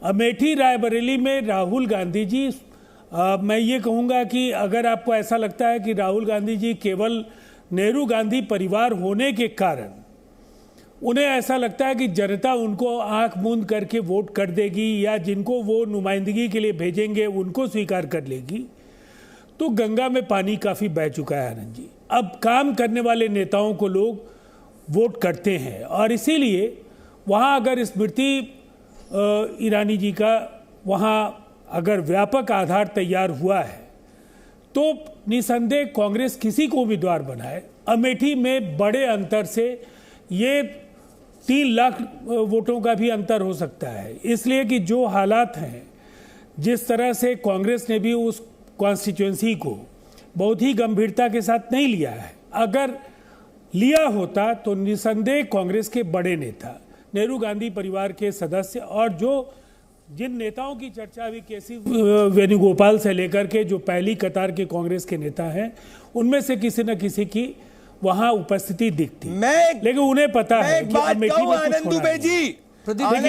अमेठी रायबरेली में राहुल गांधी जी, मैं ये कहूँगा कि अगर आपको ऐसा लगता है कि राहुल गांधी जी केवल नेहरू गांधी परिवार होने के कारण उन्हें ऐसा लगता है कि जनता उनको आंख मूंद करके वोट कर देगी या जिनको वो नुमाइंदगी के लिए भेजेंगे उनको स्वीकार कर लेगी, तो गंगा में पानी काफ़ी बह चुका है आनंद जी। अब काम करने वाले नेताओं को लोग वोट करते हैं और इसीलिए वहाँ अगर स्मृति ईरानी जी का वहाँ अगर व्यापक आधार तैयार हुआ है तो निसंदेह कांग्रेस किसी को उम्मीदवार बनाए। अमेठी में बड़े अंतर से ये 3 लाख वोटों का भी अंतर हो सकता है, इसलिए कि जो हालात हैं, जिस तरह से कांग्रेस ने भी उस कॉन्स्टिट्यूंसी को बहुत ही गंभीरता के साथ नहीं लिया है। अगर लिया होता तो निसंदेह कांग्रेस के बड़े नेता, नेहरू गांधी परिवार के सदस्य और जो जिन नेताओं की चर्चा अभी केसी वेणुगोपाल से लेकर के जो पहली कतार के कांग्रेस के नेता हैं, उनमें से किसी न किसी की वहां उपस्थिति दिखती। लेकिन उन्हें पता है कि अमेठी में आनंद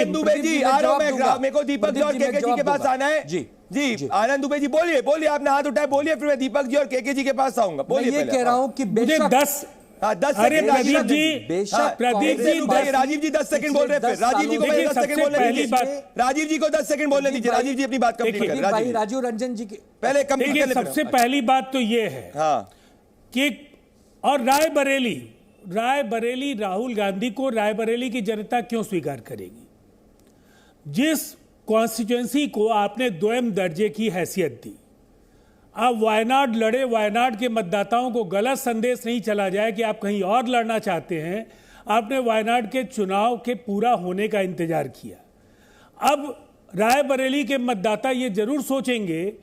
दुबे जी आ रहा हूं मैं, मेरे को दीपक जी और केके जी के पास आना है। जी आनंद दुबे जी बोलिए, आपने हाथ उठाया, बोलिए, फिर मैं दीपक जी और केके जी के पास आऊंगा। बोलिए। ये कह रहा हूं कि मुझे 10 अरे प्रदीप जी राजीव जी 10 सेकंड बोल रहे हैं। राजीव जी को 10 सेकंड बोलने दीजिए। राजीव जी को 10 सेकंड बोलने दीजिए। राजीव जी अपनी बात कंप्लीट करें। राजीव रंजन जी के पहले कंप्लीट कर। सबसे पहली बात तो ये है कि और रायबरेली राहुल गांधी को रायबरेली की जनता क्यों स्वीकार करेगी? जिस कॉन्स्टिट्यूएंसी को आपने 2म दर्जे की हैसियत दी, आप वायनाड लड़े, वायनाड के मतदाताओं को गलत संदेश नहीं चला जाए कि आप कहीं और लड़ना चाहते हैं। आपने वायनाड के चुनाव के पूरा होने का इंतजार किया। अब रायबरेली के मतदाता ये जरूर सोचेंगे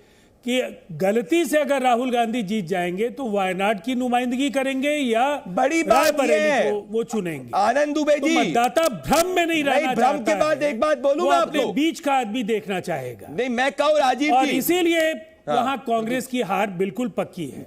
कि गलती से अगर राहुल गांधी जीत जाएंगे तो वायनाड की नुमाइंदगी करेंगे या बड़ी रायबरेली को वो चुनेंगे। आनंद दुबे जी, मतदाता भ्रम में नहीं रहना चाहता। भ्रम के बाद एक बात बोलूंगा आपको, बीच का आदमी देखना चाहेगा। नहीं, मैं कहूं राजीव जी, इसीलिए वहां कांग्रेस की हार बिल्कुल पक्की है।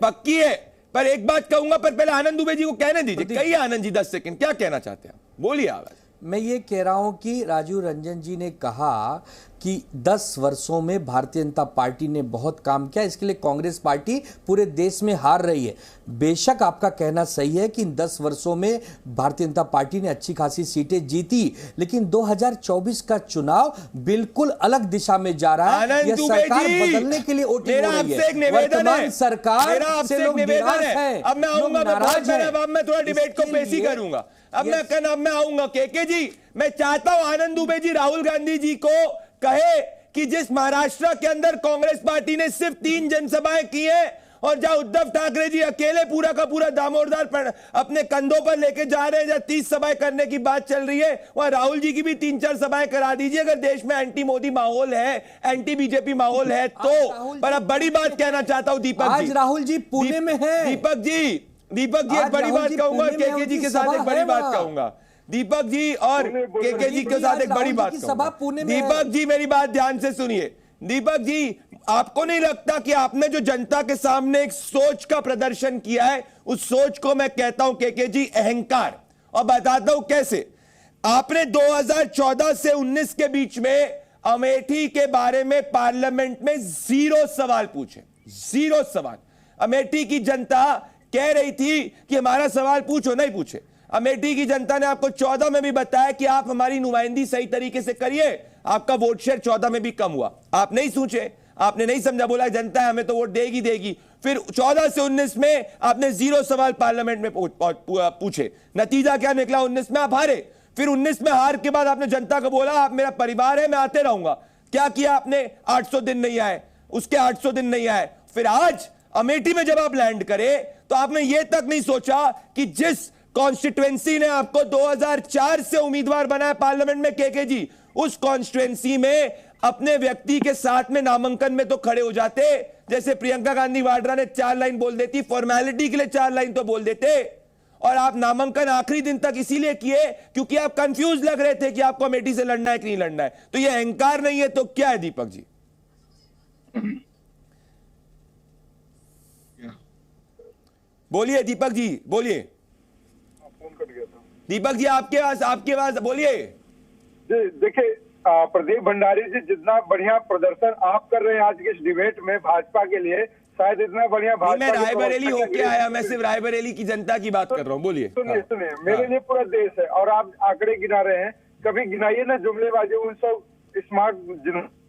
पर एक बात कहूंगा, पर पहले आनंद दुबे जी को कहने दीजिए। कहिए आनंद जी 10 सेकंड क्या कहना चाहते हैं, बोलिए। आवाज मैं ये कह रहा हूं कि राजीव रंजन जी ने कहा कि 10 वर्षों में भारतीय जनता पार्टी ने बहुत काम किया, इसके लिए कांग्रेस पार्टी पूरे देश में हार रही है। बेशक आपका कहना सही है कि इन 10 वर्षों में भारतीय जनता पार्टी ने अच्छी खासी सीटें जीती, लेकिन 2024 का चुनाव बिल्कुल अलग दिशा में जा रहा है। यह सरकार बदलने के लिए वोटिंग हो रही है। वर्तमान सरकार से लोग निराश हैं। अब मैं आऊंगा, अब मैं थोड़ा डिबेट को पेश ही करूंगा। अब मैं आऊंगा केके जी। मैं चाहता हूं आनंद दुबे जी राहुल गांधी जी को कहे कि जिस महाराष्ट्र के अंदर कांग्रेस पार्टी ने सिर्फ 3 जनसभाएं की हैं और जहां उद्धव ठाकरे जी अकेले पूरा का पूरा दामोदर अपने कंधों पर लेके जा रहे हैं, जहां 30 सभाएं करने की बात चल रही है, वहां राहुल जी की भी 3-4 सभाएं करा दीजिए। अगर देश में एंटी मोदी माहौल है, एंटी बीजेपी माहौल है तो। पर अब बड़ी बात कहना चाहता हूं दीपक जी। आज राहुल जी पुणे में है। दीपक जी एक बड़ी बात कहूंगा, केके जी के साथ एक बड़ी बात कहूंगा। दीपक जी और केके जी के साथ एक बड़ी बात कहूंगा। दीपक जी मेरी बात ध्यान से सुनिए। दीपक जी, आपको नहीं लगता कि आपने जो जनता के सामने एक सोच का प्रदर्शन किया है, उस सोच को मैं कहता हूं केके जी अहंकार, और बताता हूं कैसे। आपने 2014 से 19 के बीच में अमेठी के बारे में पार्लियामेंट में 0 सवाल पूछे, 0 सवाल। अमेठी की जनता कह रही थी कि हमारा सवाल पूछो, नहीं पूछे। अमेठी की जनता ने आपको 14 में भी बताया कि आप हमारी नुमाइंदगी सही तरीके से करिए, आपका वोट शेयर 14 में भी कम हुआ। आप नहीं सोचे, आपने नहीं समझा, बोला जनता है हमें तो वोट देगी। फिर 14 से 19 में आपने 0 सवाल पार्लियामेंट में पूछे। नतीजा क्या निकला? 19 में आप हारे। फिर 19 में हार के बाद आपने जनता को बोला आप मेरा परिवार है, मैं आते रहूंगा। क्या किया आपने? 800 दिन नहीं आए, उसके 800 दिन नहीं आए। फिर आज अमेठी में जब आप लैंड करे तो आपने यह तक नहीं सोचा कि जिस कॉन्स्टिट्युएंसी ने आपको 2004 से उम्मीदवार बनाया पार्लियामेंट में केके जी, उस कॉन्स्टिट्युएंसी में अपने व्यक्ति के साथ में नामांकन में तो खड़े हो जाते। जैसे प्रियंका गांधी वाड्रा ने 4 लाइन बोल देती, फॉर्मेलिटी के लिए 4 लाइन तो बोल देते। और आप नामांकन आखिरी दिन तक इसीलिए किए क्योंकि आप कंफ्यूज लग रहे थे कि आपको अमेठी से लड़ना है कि नहीं लड़ना है। तो यह अहंकार नहीं है तो क्या है दीपक जी? बोलिए दीपक जी, बोलिए। दीपक जी आपके आवाज बोलिए। देखिए प्रदीप भंडारी जी, जितना बढ़िया प्रदर्शन आप कर रहे हैं आज के इस डिबेट में भाजपा के लिए, शायद इतना बढ़िया भाजपा। मैं रायबरेली होके आया, मैं सिर्फ रायबरेली की जनता की बात कर रहा हूँ। बोलिए। सुनिए मेरे लिए पूरा देश है और आप आंकड़े गिना रहे हैं। कभी गिनाइए ना जुमलेबाजी उन सब स्मार्ट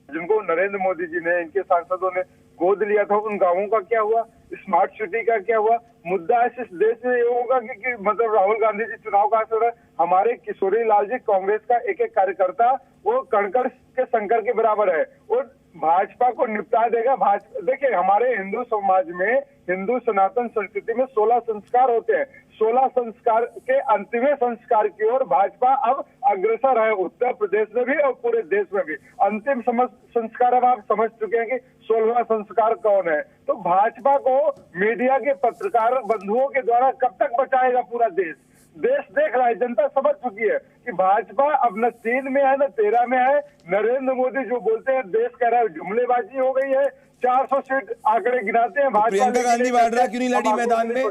जिनको नरेंद्र मोदी जी ने, इनके सांसदों ने गोद लिया था, उन गांवों का क्या हुआ? स्मार्ट सिटी का क्या हुआ? मुद्दा इस देश में ये होगा कि मतलब राहुल गांधी जी चुनाव का असर, हमारे किशोरी लाल जी कांग्रेस का एक एक कार्यकर्ता वो कणकड़ के शंकर के बराबर है और भाजपा को निपटा देगा। देखिए हमारे हिंदू समाज में, हिंदू सनातन संस्कृति में 16 संस्कार होते हैं। 16 संस्कार के अंतिम संस्कार की ओर भाजपा अब अग्रसर है, उत्तर प्रदेश में भी और पूरे देश में भी। अंतिम संस्कार अब आप समझ चुके हैं कि 16वां संस्कार कौन है। तो भाजपा को मीडिया के पत्रकार बंधुओं के द्वारा कब तक बचाएगा पूरा देश? देश देख रहा है, जनता समझ चुकी है कि भाजपा अब न 3 में है न 13 में है। नरेंद्र मोदी जो बोलते हैं देश कह रहा है, जुमलेबाजी हो गई है। 400 सीट आंकड़े गिनाते हैं। प्रियंका गांधी वाड्रा क्यों नहीं लड़ी मैदान में?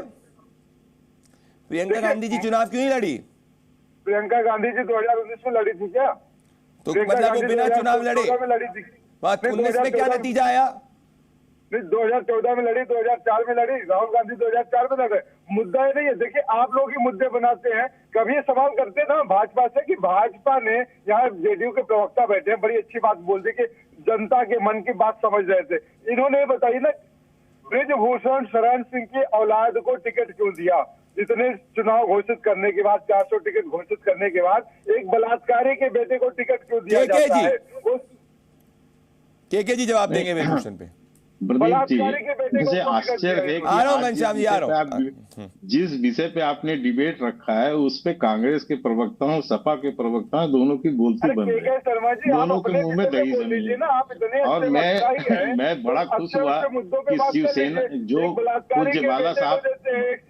प्रियंका गांधी जी चुनाव क्यों नहीं लड़ी? प्रियंका गांधी जी 2019 में लड़ी थी क्या? तो मतलब वो बिना चुनाव लड़े? 19 में क्या नतीजा आया? 2014 में लड़ी, 2004 में लड़ी, राहुल गांधी 2004 में लड़े। मुद्दा ये नहीं है। देखिए आप लोग ही मुद्दे बनाते हैं। कभी ये सवाल करते ना भाजपा से कि भाजपा ने, यहाँ जेडीयू के प्रवक्ता बैठे हैं, बड़ी अच्छी बात बोलते कि जनता के मन की बात समझ रहे थे। इन्होंने बताइए ना, ब्रिजभूषण शरण सिंह की औलाद को टिकट क्यों दिया? इतने चुनाव घोषित करने के बाद, 400 टिकट घोषित करने के बाद, एक बलात्कारी के बेटे को टिकट क्यों दिया जाता है? केके जी जवाब देंगे ब्रिजभूषण पे। मुझे आश्चर्य है जिस विषय पे आपने डिबेट रखा है उस पे कांग्रेस के प्रवक्ताओं, सपा के प्रवक्ताओं दोनों की बोलती बंद है, दोनों के मुंह में दही जमी है। और मैं बड़ा खुश हुआ कि शिवसेना जो पूज्य बाला साहब,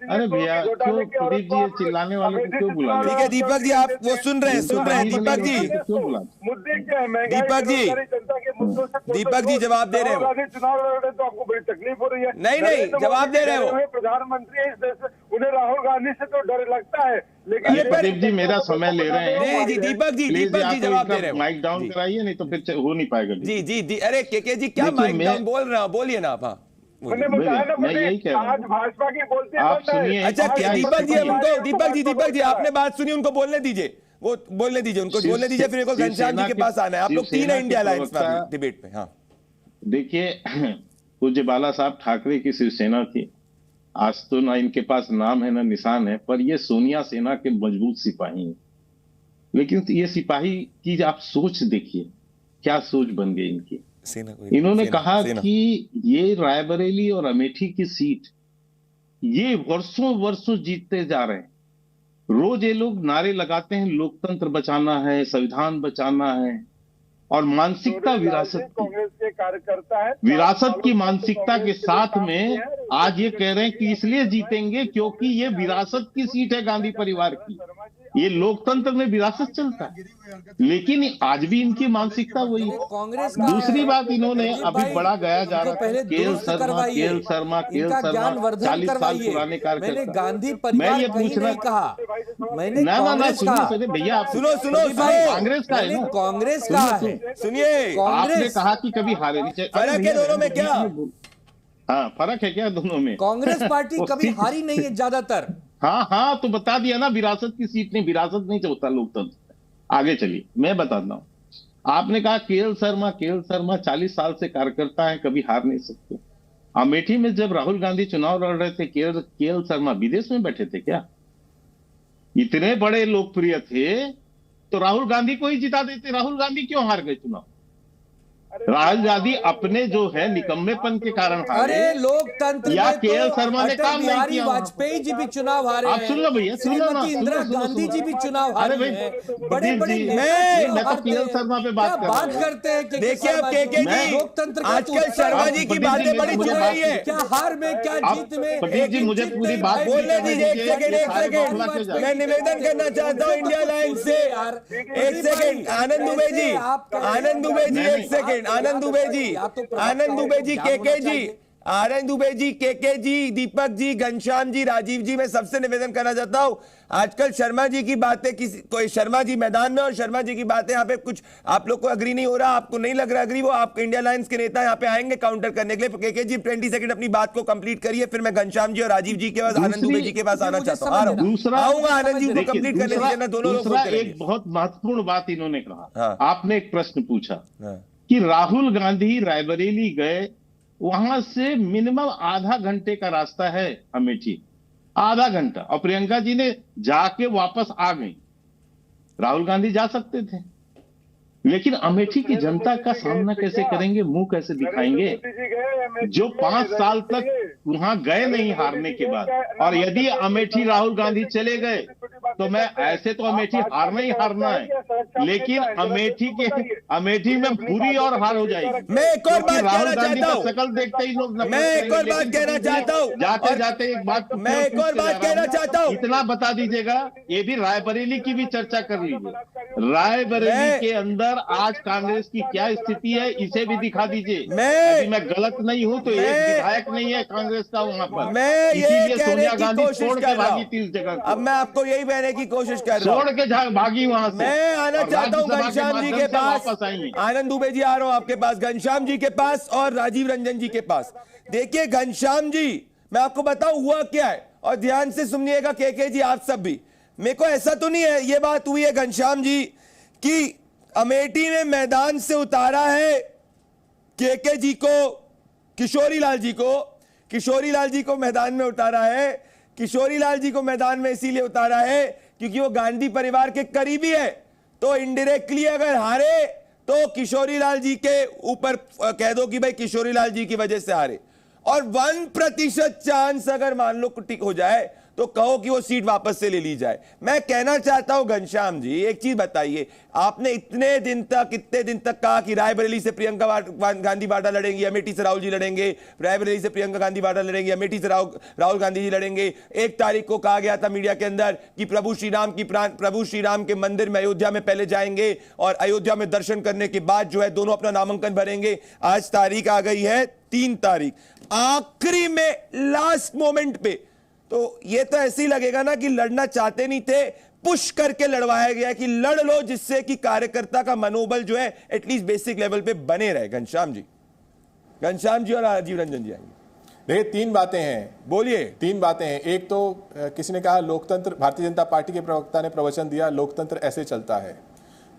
अरे भैया क्यों प्रदीप जी चिल्लाने वाले को क्यों बुला? ठीक है दीपक जी, आप वो सुन रहे हैं दीपक जी। मुद्दे क्या है? दीपक जी मुद्दों से दीपक जी जवाब दे रहे हो, चुनाव लड़ रहे तो आपको बड़ी तकलीफ हो रही है। नहीं जवाब दे रहे हो, प्रधानमंत्री इस देश से, उन्हें राहुल गांधी से तो डर लगता है, लेकिन प्रदीप जी मेरा समय ले रहे हैं। जी दीपक जी जवाब दे रहे हो, माइक डाउन कराइए, नहीं तो फिर हो नहीं पाएगा। जी अरे के जी क्या माइक डाउन बोल रहे हो, बोलिए ना आप। मैंने बताया ना, मैं यही कह रहा हूं, आज भाजपा की बोलती है, आप सुनिए। अच्छा दीपक जी आपने बात सुनी, उनको बोलने दीजिए, वो बोलने दीजिए, उनको बोलने दीजिए, फिर को घनश्याम जी के पास आना है। आप लोग 3 है इंडिया अलायंस में डिबेट पे। हाँ देखिए, पूज्य बाला साहब ठाकरे की शिवसेना थी, आज तो ना इनके पास नाम है ना निशान है, पर ये सोनिया सेना के मजबूत सिपाही हैं। लेकिन ये सिपाही की आप सोच देखिए, क्या सोच बन गई इनकी। इन्होंने कहा कि ये रायबरेली और अमेठी की सीट ये वर्षों जीतते जा रहे हैं। रोज ये लोग नारे लगाते हैं, लोकतंत्र बचाना है, संविधान बचाना है, और मानसिकता कांग्रेस के कार्यकर्ता है, विरासत की मानसिकता के साथ में आज ये कह रहे हैं कि इसलिए जीतेंगे क्योंकि ये विरासत की सीट है गांधी परिवार की। ये लोकतंत्र में विरासत चलता है, लेकिन आज भी इनकी मानसिकता वही है। कांग्रेस दूसरी बात, इन्होंने अभी बड़ा गया जा रहा है, केएल शर्मा 40 साल पुराने कार्यकर्ता। गांधी परिवार मैं ये पूछ रहा कहा, मैंने सुनिए भैया, आप सुनो कांग्रेस का है ना, कांग्रेस का है, सुनिए। आपने कहा कि कभी हारे नहीं। फर्क है दोनों में क्या? हाँ फर्क है क्या दोनों में? कांग्रेस पार्टी कभी हारी नहीं है ज्यादातर। हाँ तो बता दिया ना, विरासत की सीट नहीं, विरासत नहीं चलता लोकतंत्र। आगे चलिए, मैं बताता हूँ। आपने कहा केएल शर्मा 40 साल से कार्यकर्ता है, कभी हार नहीं सकते। अमेठी में जब राहुल गांधी चुनाव लड़ रहे थे, केएल शर्मा विदेश में बैठे थे क्या? इतने बड़े लोकप्रिय थे तो राहुल गांधी को ही जिता देते। राहुल गांधी क्यों हार गए चुनाव? राहुल गांधी अपने जो है निकम्मेपन के कारण हारे। अरे लोकतंत्र या केएल शर्मा ने काम नहीं किया। वाजपेयी जी भी चुनाव हारे। आप सुन लो भैया, सुन लो ना, इंदिरा गांधी जी भी चुनाव हारे हैं। बड़े मैं तो केएल शर्मा पे बात करते हैं। देखिए अब केके जी, लोकतंत्र आजकल शर्मा जी की बातें बड़ी चल रही है, क्या हार में क्या जीत में। प्रदीप जी मुझे पूरी बात बोलने दीजिए। एक सेकंड मैं निवेदन करना चाहता हूँ इंडिया अलायंस से। एक सेकंड आनंद दुबे जी, एक सेकंड आनंद दुबे जी, केके जी, दीपक जी, घनश्याम जी, राजीव जी, मैं सबसे निवेदन करना चाहता हूं, आजकल शर्मा जी की बातें कोई शर्मा जी मैदान में और शर्मा जी की बातें यहाँ पे कुछ आप लोग को अग्री नहीं हो रहा, आपको नहीं लग रहा अग्री, वो आप इंडिया अलायंस के नेता यहाँ पे आएंगे काउंटर करने के लिए। केके जी 20 सेकंड अपनी बात को कंप्लीट करिए, फिर मैं घनश्याम जी और राजीव जी के पास, आनंद दुबे जी के पास आना चाहता हूँ। आऊंगा आनंद जी को कंप्लीट करने दीजिए ना, दोनों लोग। एक बहुत महत्वपूर्ण बात इन्होंने कहा, आपने एक प्रश्न पूछा कि राहुल गांधी रायबरेली गए, वहां से मिनिमम आधा घंटे का रास्ता है अमेठी, आधा घंटा, और प्रियंका जी ने जाके वापस आ गई। राहुल गांधी जा सकते थे, लेकिन अमेठी की जनता का सामना कैसे करेंगे, मुंह कैसे दिखाएंगे जो 5 साल तक वहां गए नहीं हारने के बाद। और यदि अमेठी राहुल गांधी चले गए तो मैं ऐसे तो अमेठी हारना ही हारना है, लेकिन अमेठी में बुरी और हार हो जाएगी। मैं एक और बात राहुल कहना गांधी चाहता का हूं, शकल देखते ही लोग, मैं एक और बात कहना चाहता हूं, जाते जाते एक बात, मैं एक और बात कहना चाहता हूं, इतना बता दीजिएगा, ये भी रायबरेली की भी चर्चा कर लीजिए। रायबरेली के अंदर आज कांग्रेस की क्या स्थिति है, इसे भी दिखा दीजिए। मैं गलत नहीं हूं तो एक विधायक नहीं है कांग्रेस का वहां पर, मैं ये सोनिया गांधी छोड़ के भागी 30 जगह। अब मैं आपको यही कहने की कोशिश कर रहा हूं, छोड़ के भागी वहां से। मैं आना चाहता हूं घनश्याम जी के पास, आनंद दुबे जी आ रहा हूं आपके पास, घनश्याम जी के पास और राजीव रंजन जी के पास। देखिए घनश्याम जी, मैं आपको बताऊं हुआ क्या है, और ध्यान से सुनिएगा केके जी, आप सब भी। मेरे को ऐसा तो नहीं है, ये बात हुई है घनश्याम जी कि अमेठी में मैदान से उतारा है केके जी को, किशोरी लाल जी को मैदान में उतारा है। किशोरी लाल जी को मैदान में इसीलिए उतारा है क्योंकि वो गांधी परिवार के करीबी है, तो इनडायरेक्टली अगर हारे तो किशोरी लाल जी के ऊपर कह दो कि भाई किशोरी लाल जी की वजह से हारे, और 1% चांस अगर मान लो टिक हो जाए तो कहो कि वो सीट वापस से ले ली जाए। मैं कहना चाहता हूं घनश्याम जी, एक चीज बताइए, आपने इतने दिन तक कहा कि रायबरेली से प्रियंका गांधी वाड्रा लड़ेंगी, अमेठी से राहुल जी लड़ेंगे, रायबरेली से प्रियंका गांधी वाड्रा लड़ेंगे, अमेठी से राहुल गांधी जी लड़ेंगे। 1 तारीख को कहा गया था मीडिया के अंदर कि प्रभु श्री राम के मंदिर में अयोध्या में पहले जाएंगे और अयोध्या में दर्शन करने के बाद जो है दोनों अपना नामांकन भरेंगे। आज तारीख आ गई है 3 तारीख, आखिरी में लास्ट मोमेंट पे, तो ये तो ऐसे ही लगेगा ना कि लड़ना चाहते नहीं थे, पुश करके लड़वाया गया कि लड़ लो, जिससे कि कार्यकर्ता का मनोबल जो है एटलीस्ट बेसिक लेवल पे बने रहे। घनश्याम जी और राजीव रंजन जी आएंगे। देखिए 3 बातें हैं, बोलिए। 3 बातें हैं। एक तो किसी ने कहा लोकतंत्र, भारतीय जनता पार्टी के प्रवक्ता ने प्रवचन दिया लोकतंत्र ऐसे चलता है।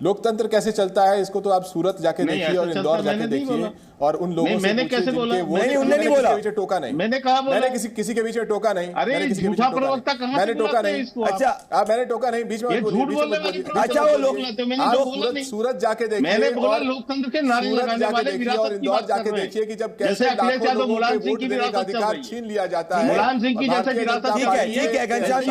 लोकतंत्र कैसे चलता है इसको तो आप सूरत जाके देखिए और इंदौर जाके देखिए और उन लोगों से मैंने कैसे बोला? उन्होंने नहीं बोला, पीछे टोका नहीं। मैंने कहा मैंने किसी के पीछे टोका नहीं। अरे झूठा प्रवक्ता कहां से मैंने टोका नहीं। अच्छा मैंने टोका नहीं, बीच में झूठ बोलने वाली। अच्छा वो लोग सूरत जाके देखिए, मैंने बोला लोकतंत्र के नारे लगाने वाले और इंदौर जाके देखिए कि जब कैसे लाखों लोगों के वोट देने का अधिकार छीन लिया जाता है। मुलायम सिंह की जैसे विरासत। ठीक है घनश्याम जी,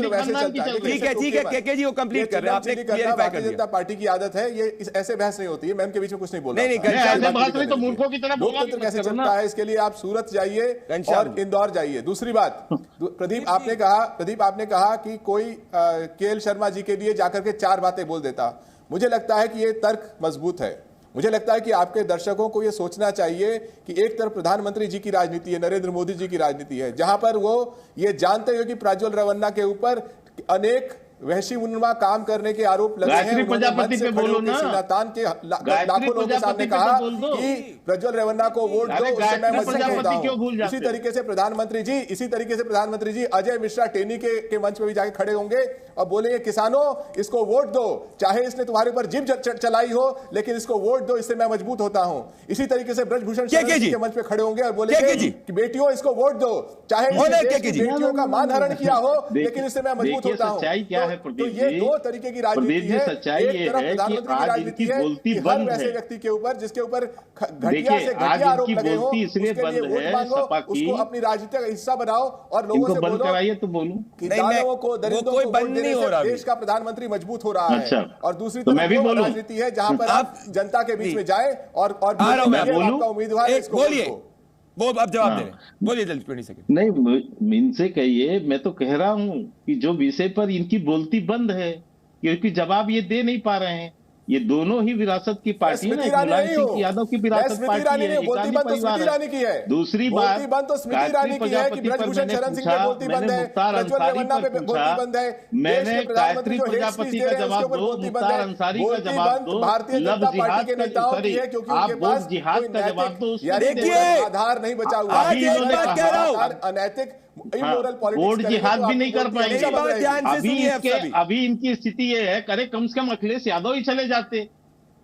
वैसे चलता है। ठीक है केके जी को कंप्लीट कर रहे हैं आपने, क्लियरिफाई कर दिया। जनता पार्टी की आदत है ये, ऐसे बहस नहीं होती है। मैं उनके बीच में कुछ नहीं बोल रहा। नहीं तो मूर्खों की तरह लोकतंत्र कैसे चलता है इसके लिए आप सूरत जाइए और इंदौर जाइए। दूसरी बात, प्रदीप आपने कहा कि कोई केएल शर्मा जी के लिए जाकर के 4 बातें बोल देता। मुझे लगता है कि ये तर्क मजबूत है। मुझे लगता है कि आपके दर्शकों को यह सोचना चाहिए कि एक तरफ प्रधानमंत्री जी की राजनीति है, नरेंद्र मोदी जी की राजनीति है, जहां पर वो ये जानते हुए कि प्रज्वल रेवन्ना के ऊपर अनेक वहशी मुन्नमा काम करने के आरोप लगे हैं। प्रजापति पे बोलो ना। तान के लाखों लोगों के सामने कहा कि प्रज्वल रेवन्ना को वोट दो, उससे मैं मजबूत होता हूं। इसी तरीके से प्रधानमंत्री जी अजय मिश्रा टेनी के मंच पे भी जाके खड़े होंगे और बोलेंगे किसानों इसको वोट दो, चाहे इसने तुम्हारे ऊपर जिप चलाई हो, लेकिन इसको वोट दो, इससे मैं मजबूत होता हूं। इसी तरीके से ब्रजभूषण के मंच पे खड़े होंगे और बोलेंगे कि बेटियों इसको वोट दो, चाहे बेटियों का मानहरण किया हो, लेकिन इससे मैं मजबूत होता हूं। तो ये 2 तरीके की राजनीति है। सच्चाई ये है कि आज इनकी बोलती बंद है। ऐसे व्यक्ति के ऊपर जिसके ऊपर घटिया आरोप लगे हो, इसलिए बंद है सपा की, उसको अपनी राजनीति का हिस्सा बनाओ और लोगों से बंद कराइए तो बोलूं कि दानवों को, दरिद्रों को वोट देने से देश का प्रधानमंत्री मजबूत हो रहा है। और दूसरी तरफ राजनीति है जहां पर आप जनता के बीच में जाए और उम्मीदवार वो अब जवाब दे रहे हैं, बोलिए जल्दी 20 सेकंड। नहीं इनसे कहिए, मैं तो कह रहा हूं कि जो विषय पर इनकी बोलती बंद है, क्योंकि जवाब ये दे नहीं पा रहे हैं। ये दोनों ही विरासत की पार्टी है, मुलायम सिंह यादव की विरासत पार्टी है, दूसरी बात गायत्री प्रजापति पर मैंने गायत्री प्रजापति का जवाब दो, मुख्तार अंसारी का जवाब दो, लब जिहाद आप बोल जिहाद का जवाब दो। आधार नहीं बचा हुआ, अनैतिक वोट जिहाद भी नहीं कर पाएंगे। अभी इनकी स्थिति ये है, करे कम से कम अखिलेश यादव ही चले जाते।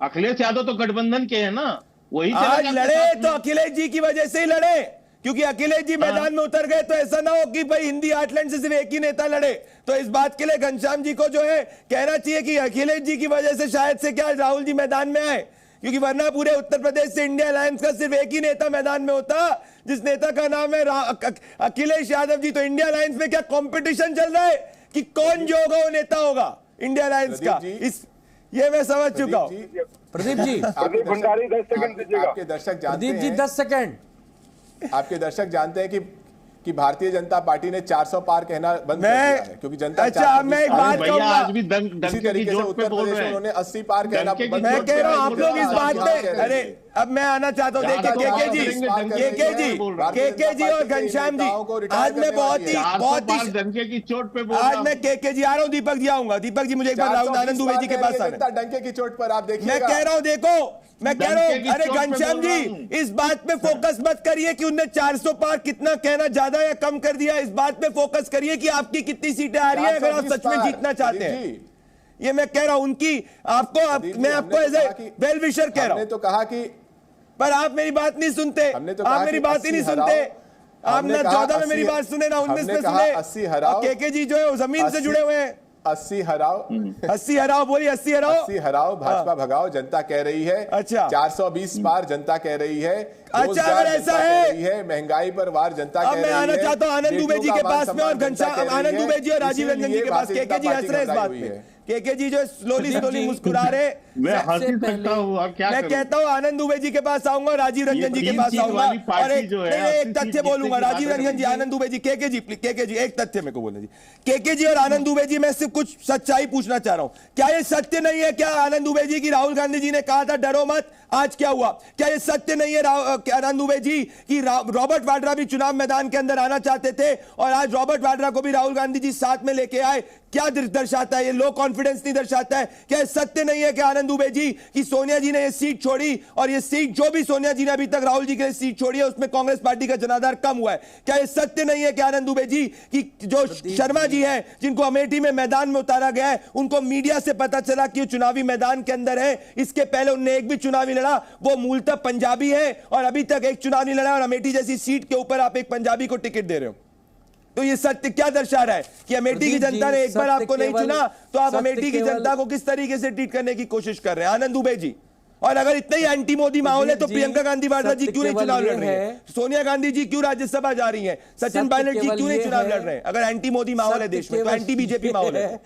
अखिलेश यादव तो गठबंधन के हैं ना, वही आज लड़े तो अखिलेश जी की वजह से ही लड़े, क्योंकि अखिलेश जी मैदान में उतर गए तो ऐसा ना हो कि भाई हिंदी हार्टलैंड से सिर्फ एक ही नेता लड़े। तो इस बात के लिए घनश्याम जी को जो है कहना चाहिए कि अखिलेश जी की वजह से शायद से क्या राहुल जी मैदान में आए, क्योंकि वरना पूरे उत्तर प्रदेश से इंडिया अलायंस का सिर्फ एक ही नेता मैदान में होता, जिस नेता का नाम है अखिलेश यादव जी। तो इंडिया अलायंस में क्या कंपटीशन चल रहा है कि कौन जो होगा वो नेता होगा इंडिया अलायंस का? ये मैं समझ चुका हूं। प्रदीप जी भंडारी 10 सेकंड दीजिएगा। आपके दर्शक जानते हैं, प्रदीप जी 10 सेकंड। आपके दर्शक जानते हैं कि भारतीय जनता पार्टी ने 400 पार कहना बंद कर दिया है, क्योंकि जनता अच्छा मैं एक बात कहूंगा, आज भी इसी तरीके से उत्तर प्रदेश में उन्होंने 80 पार कहना बंद। मैं कह रहा हूं आप लोग इस बात में, अरे अब मैं आना चाहता हूं, देखिए केके जी और घनश्याम जी, आज मैं बहुत ही डंके की चोट पे आज मैं केके जी आ रहा हूं, दीपक जी आऊंगा। दीपक जी मुझे एक बार आनंद दुबे जी के पास आना, डंके की चोट पर आप देखिए। मैं कह रहा हूं, देखो मैं कह रहा हूं, अरे घनश्याम जी इस बात पे फोकस मत करिए कि उनने 400 पार कितना कहना ज्यादा या कम कर दिया। इस बात पे फोकस करिए कि आपकी कितनी सीटें आ रही है अगर आप सच में जीतना चाहते हैं। ये मैं कह रहा हूं उनकी मैं आपको एज ए वेल विशर कह रहा हूं। तो कहा कि पर आप मेरी बात नहीं सुनते, आप मेरी बात ही नहीं सुनते। आप ना 14 में मेरी बात सुने ना 19 में सुने। केके जी जो है जमीन से जुड़े हुए हैं। 80 हराओ 80 हराओ, बोलिए 80 हराओ, 80 हराओ, भाजपा भगाओ, जनता कह रही है। अच्छा 420 पार जनता कह रही है। अच्छा अगर ऐसा है, महंगाई पर वार जनता कह रही है। अब मैं आना चाहता हूं आनंद दुबे जी के पास में और घनश्याम, आनंद दुबे जी और राजीव रंजन जी के पास। केके जी हंस रहे इस बात पे, केके जी जो स्लोली मुस्कुरा रहे। मैं हंस सकता हूं, अब क्या मैं कहता हूं आनंद दुबे जी के पास आऊंगा, राजीव रंजन जी के पास आऊंगा और एक तथ्य बोलूंगा। राजीव रंजन जी, आनंद दुबे जी, केके जी एक तथ्य मेरे को बोलना जी। केके जी और आनंद दुबे जी, मैं सिर्फ कुछ सच्चाई पूछना चाह रहा हूं। क्या ये सत्य नहीं है क्या आनंद दुबे जी की राहुल गांधी जी ने कहा था डरो मत, आज क्या हुआ? क्या ये सत्य नहीं है आनंद दुबे जी कि रॉबर्ट वाड्रा भी चुनाव मैदान के अंदर आना चाहते थे और आज रॉबर्ट वाड्रा को भी राहुल गांधी जी साथ में लेके आए? क्या दर्शाता है ये? लो कॉन्फिडेंस नहीं दर्शाता है क्या? सत्य नहीं है कि आनंद दुबे जी कि सोनिया जी ने ये सीट छोड़ी और ये सीट जो भी सोनिया जी ने अभी तक राहुल जी के लिए सीट छोड़ी है उसमें कांग्रेस पार्टी का जनाधार कम हुआ है? क्या ये सत्य नहीं है कि आनंद दुबे जी कि जो शर्मा जी है जिनको अमेठी में मैदान में उतारा गया है उनको मीडिया से पता चला कि वो चुनावी मैदान के अंदर है, इसके पहले उन्होंने एक भी चुनावी लड़ा, वो मूलतः पंजाबी है और अभी तक एक चुनाव नहीं लड़ा और अमेठी जैसी सीट के ऊपर आप एक पंजाबी को टिकट दे रहे हो? तो ये सत्य क्या दर्शा रहा है कि अमेठी की जनता ने एक बार आपको नहीं चुना तो आप अमेठी की जनता को किस तरीके से ट्रीट करने की कोशिश कर रहे हैं आनंद दुबे जी? और अगर इतना ही एंटी मोदी माहौल है तो प्रियंका गांधी वाड्रा जी क्यों नहीं चुनाव लड़ रही है? सोनिया गांधी जी क्यों राज्यसभा जा रही हैं? सचिन पायलट जी क्यों नहीं चुनाव लड़ रहे हैं? अगर एंटी मोदी माहौल है देश में तो एंटी बीजेपी माहौल है।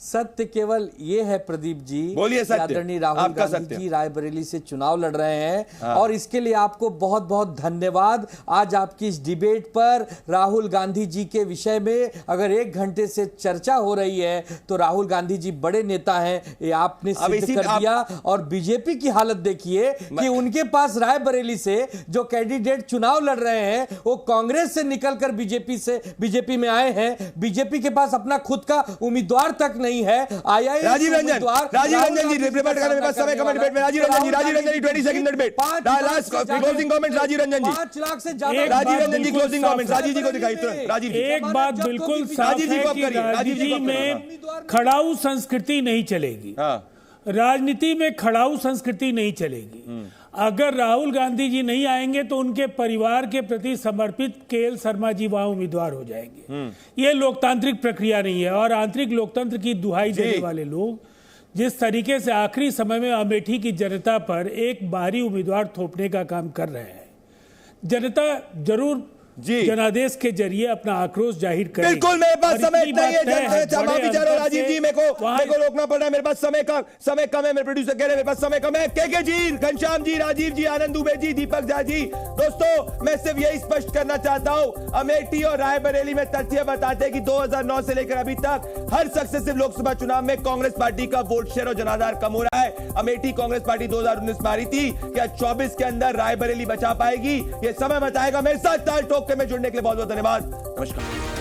सत्य केवल ये है प्रदीप जी, बोलिए सत्य, आदरणीय राहुल गांधी जी रायबरेली से चुनाव लड़ रहे हैं और इसके लिए आपको बहुत बहुत धन्यवाद। आज आपकी इस डिबेट पर राहुल गांधी जी के विषय में अगर 1 घंटे से चर्चा हो रही है तो राहुल गांधी जी बड़े नेता हैं, ये आपने सिद्ध कर दिया। और बीजेपी की हालत देखिए कि उनके पास रायबरेली से जो कैंडिडेट चुनाव लड़ रहे हैं वो कांग्रेस से निकलकर बीजेपी में आए हैं। बीजेपी के पास अपना खुद का उम्मीदवार तक नहीं है। राजीव रंजन जी रिपोर्ट करने में समय कमेंट डिबेट में Rajiv Ranjan ji 20 second debate last closing comment Rajiv Ranjan ji 5 lakh से ज्यादा राजीव रंजन जी क्लोजिंग कमेंट राजीव जी को दिखाई तुरंत। राजीव जी एक बात बिल्कुल साफ है कि राजनीति में खड़ाऊ संस्कृति नहीं चलेगी। राजनीति में खड़ाऊ संस्कृति नहीं चलेगी। अगर राहुल गांधी जी नहीं आएंगे तो उनके परिवार के प्रति समर्पित केएल शर्मा जी वहां उम्मीदवार हो जाएंगे। ये लोकतांत्रिक प्रक्रिया नहीं है और आंतरिक लोकतंत्र की दुहाई देने वाले लोग जिस तरीके से आखिरी समय में अमेठी की जनता पर एक बाहरी उम्मीदवार थोपने का काम कर रहे हैं, जनता जरूर जनादेश के जरिए अपना आक्रोश जाहिर करेगी। बिल्कुल मेरे पास समय नहीं है, माफी चाह रहा हूं राजीव जी, मेरे को रोकना पड़ रहा है, मेरे पास समय कम है, मेरे प्रोड्यूसर कह रहे हैं मेरे पास समय कम है। केके जी, घनश्याम जी, राजीव जी, आनंद दुबे जी, दीपक झा जी, दोस्तों मैं सिर्फ यही स्पष्ट करना चाहता हूं, अमेठी और रायबरेली में तथ्य बताते हैं कि 2009 से लेकर अभी तक हर सक्सेसिव लोकसभा चुनाव में कांग्रेस पार्टी का वोट शेयर और जनाधार कम हो रहा है। अमेठी कांग्रेस पार्टी 2019 में आ रही थी, क्या 24 के अंदर रायबरेली बचा पाएगी? ये समय बताएगा। मेरे साथ ताल ठोक के में जुड़ने के लिए बहुत बहुत धन्यवाद। नमस्कार।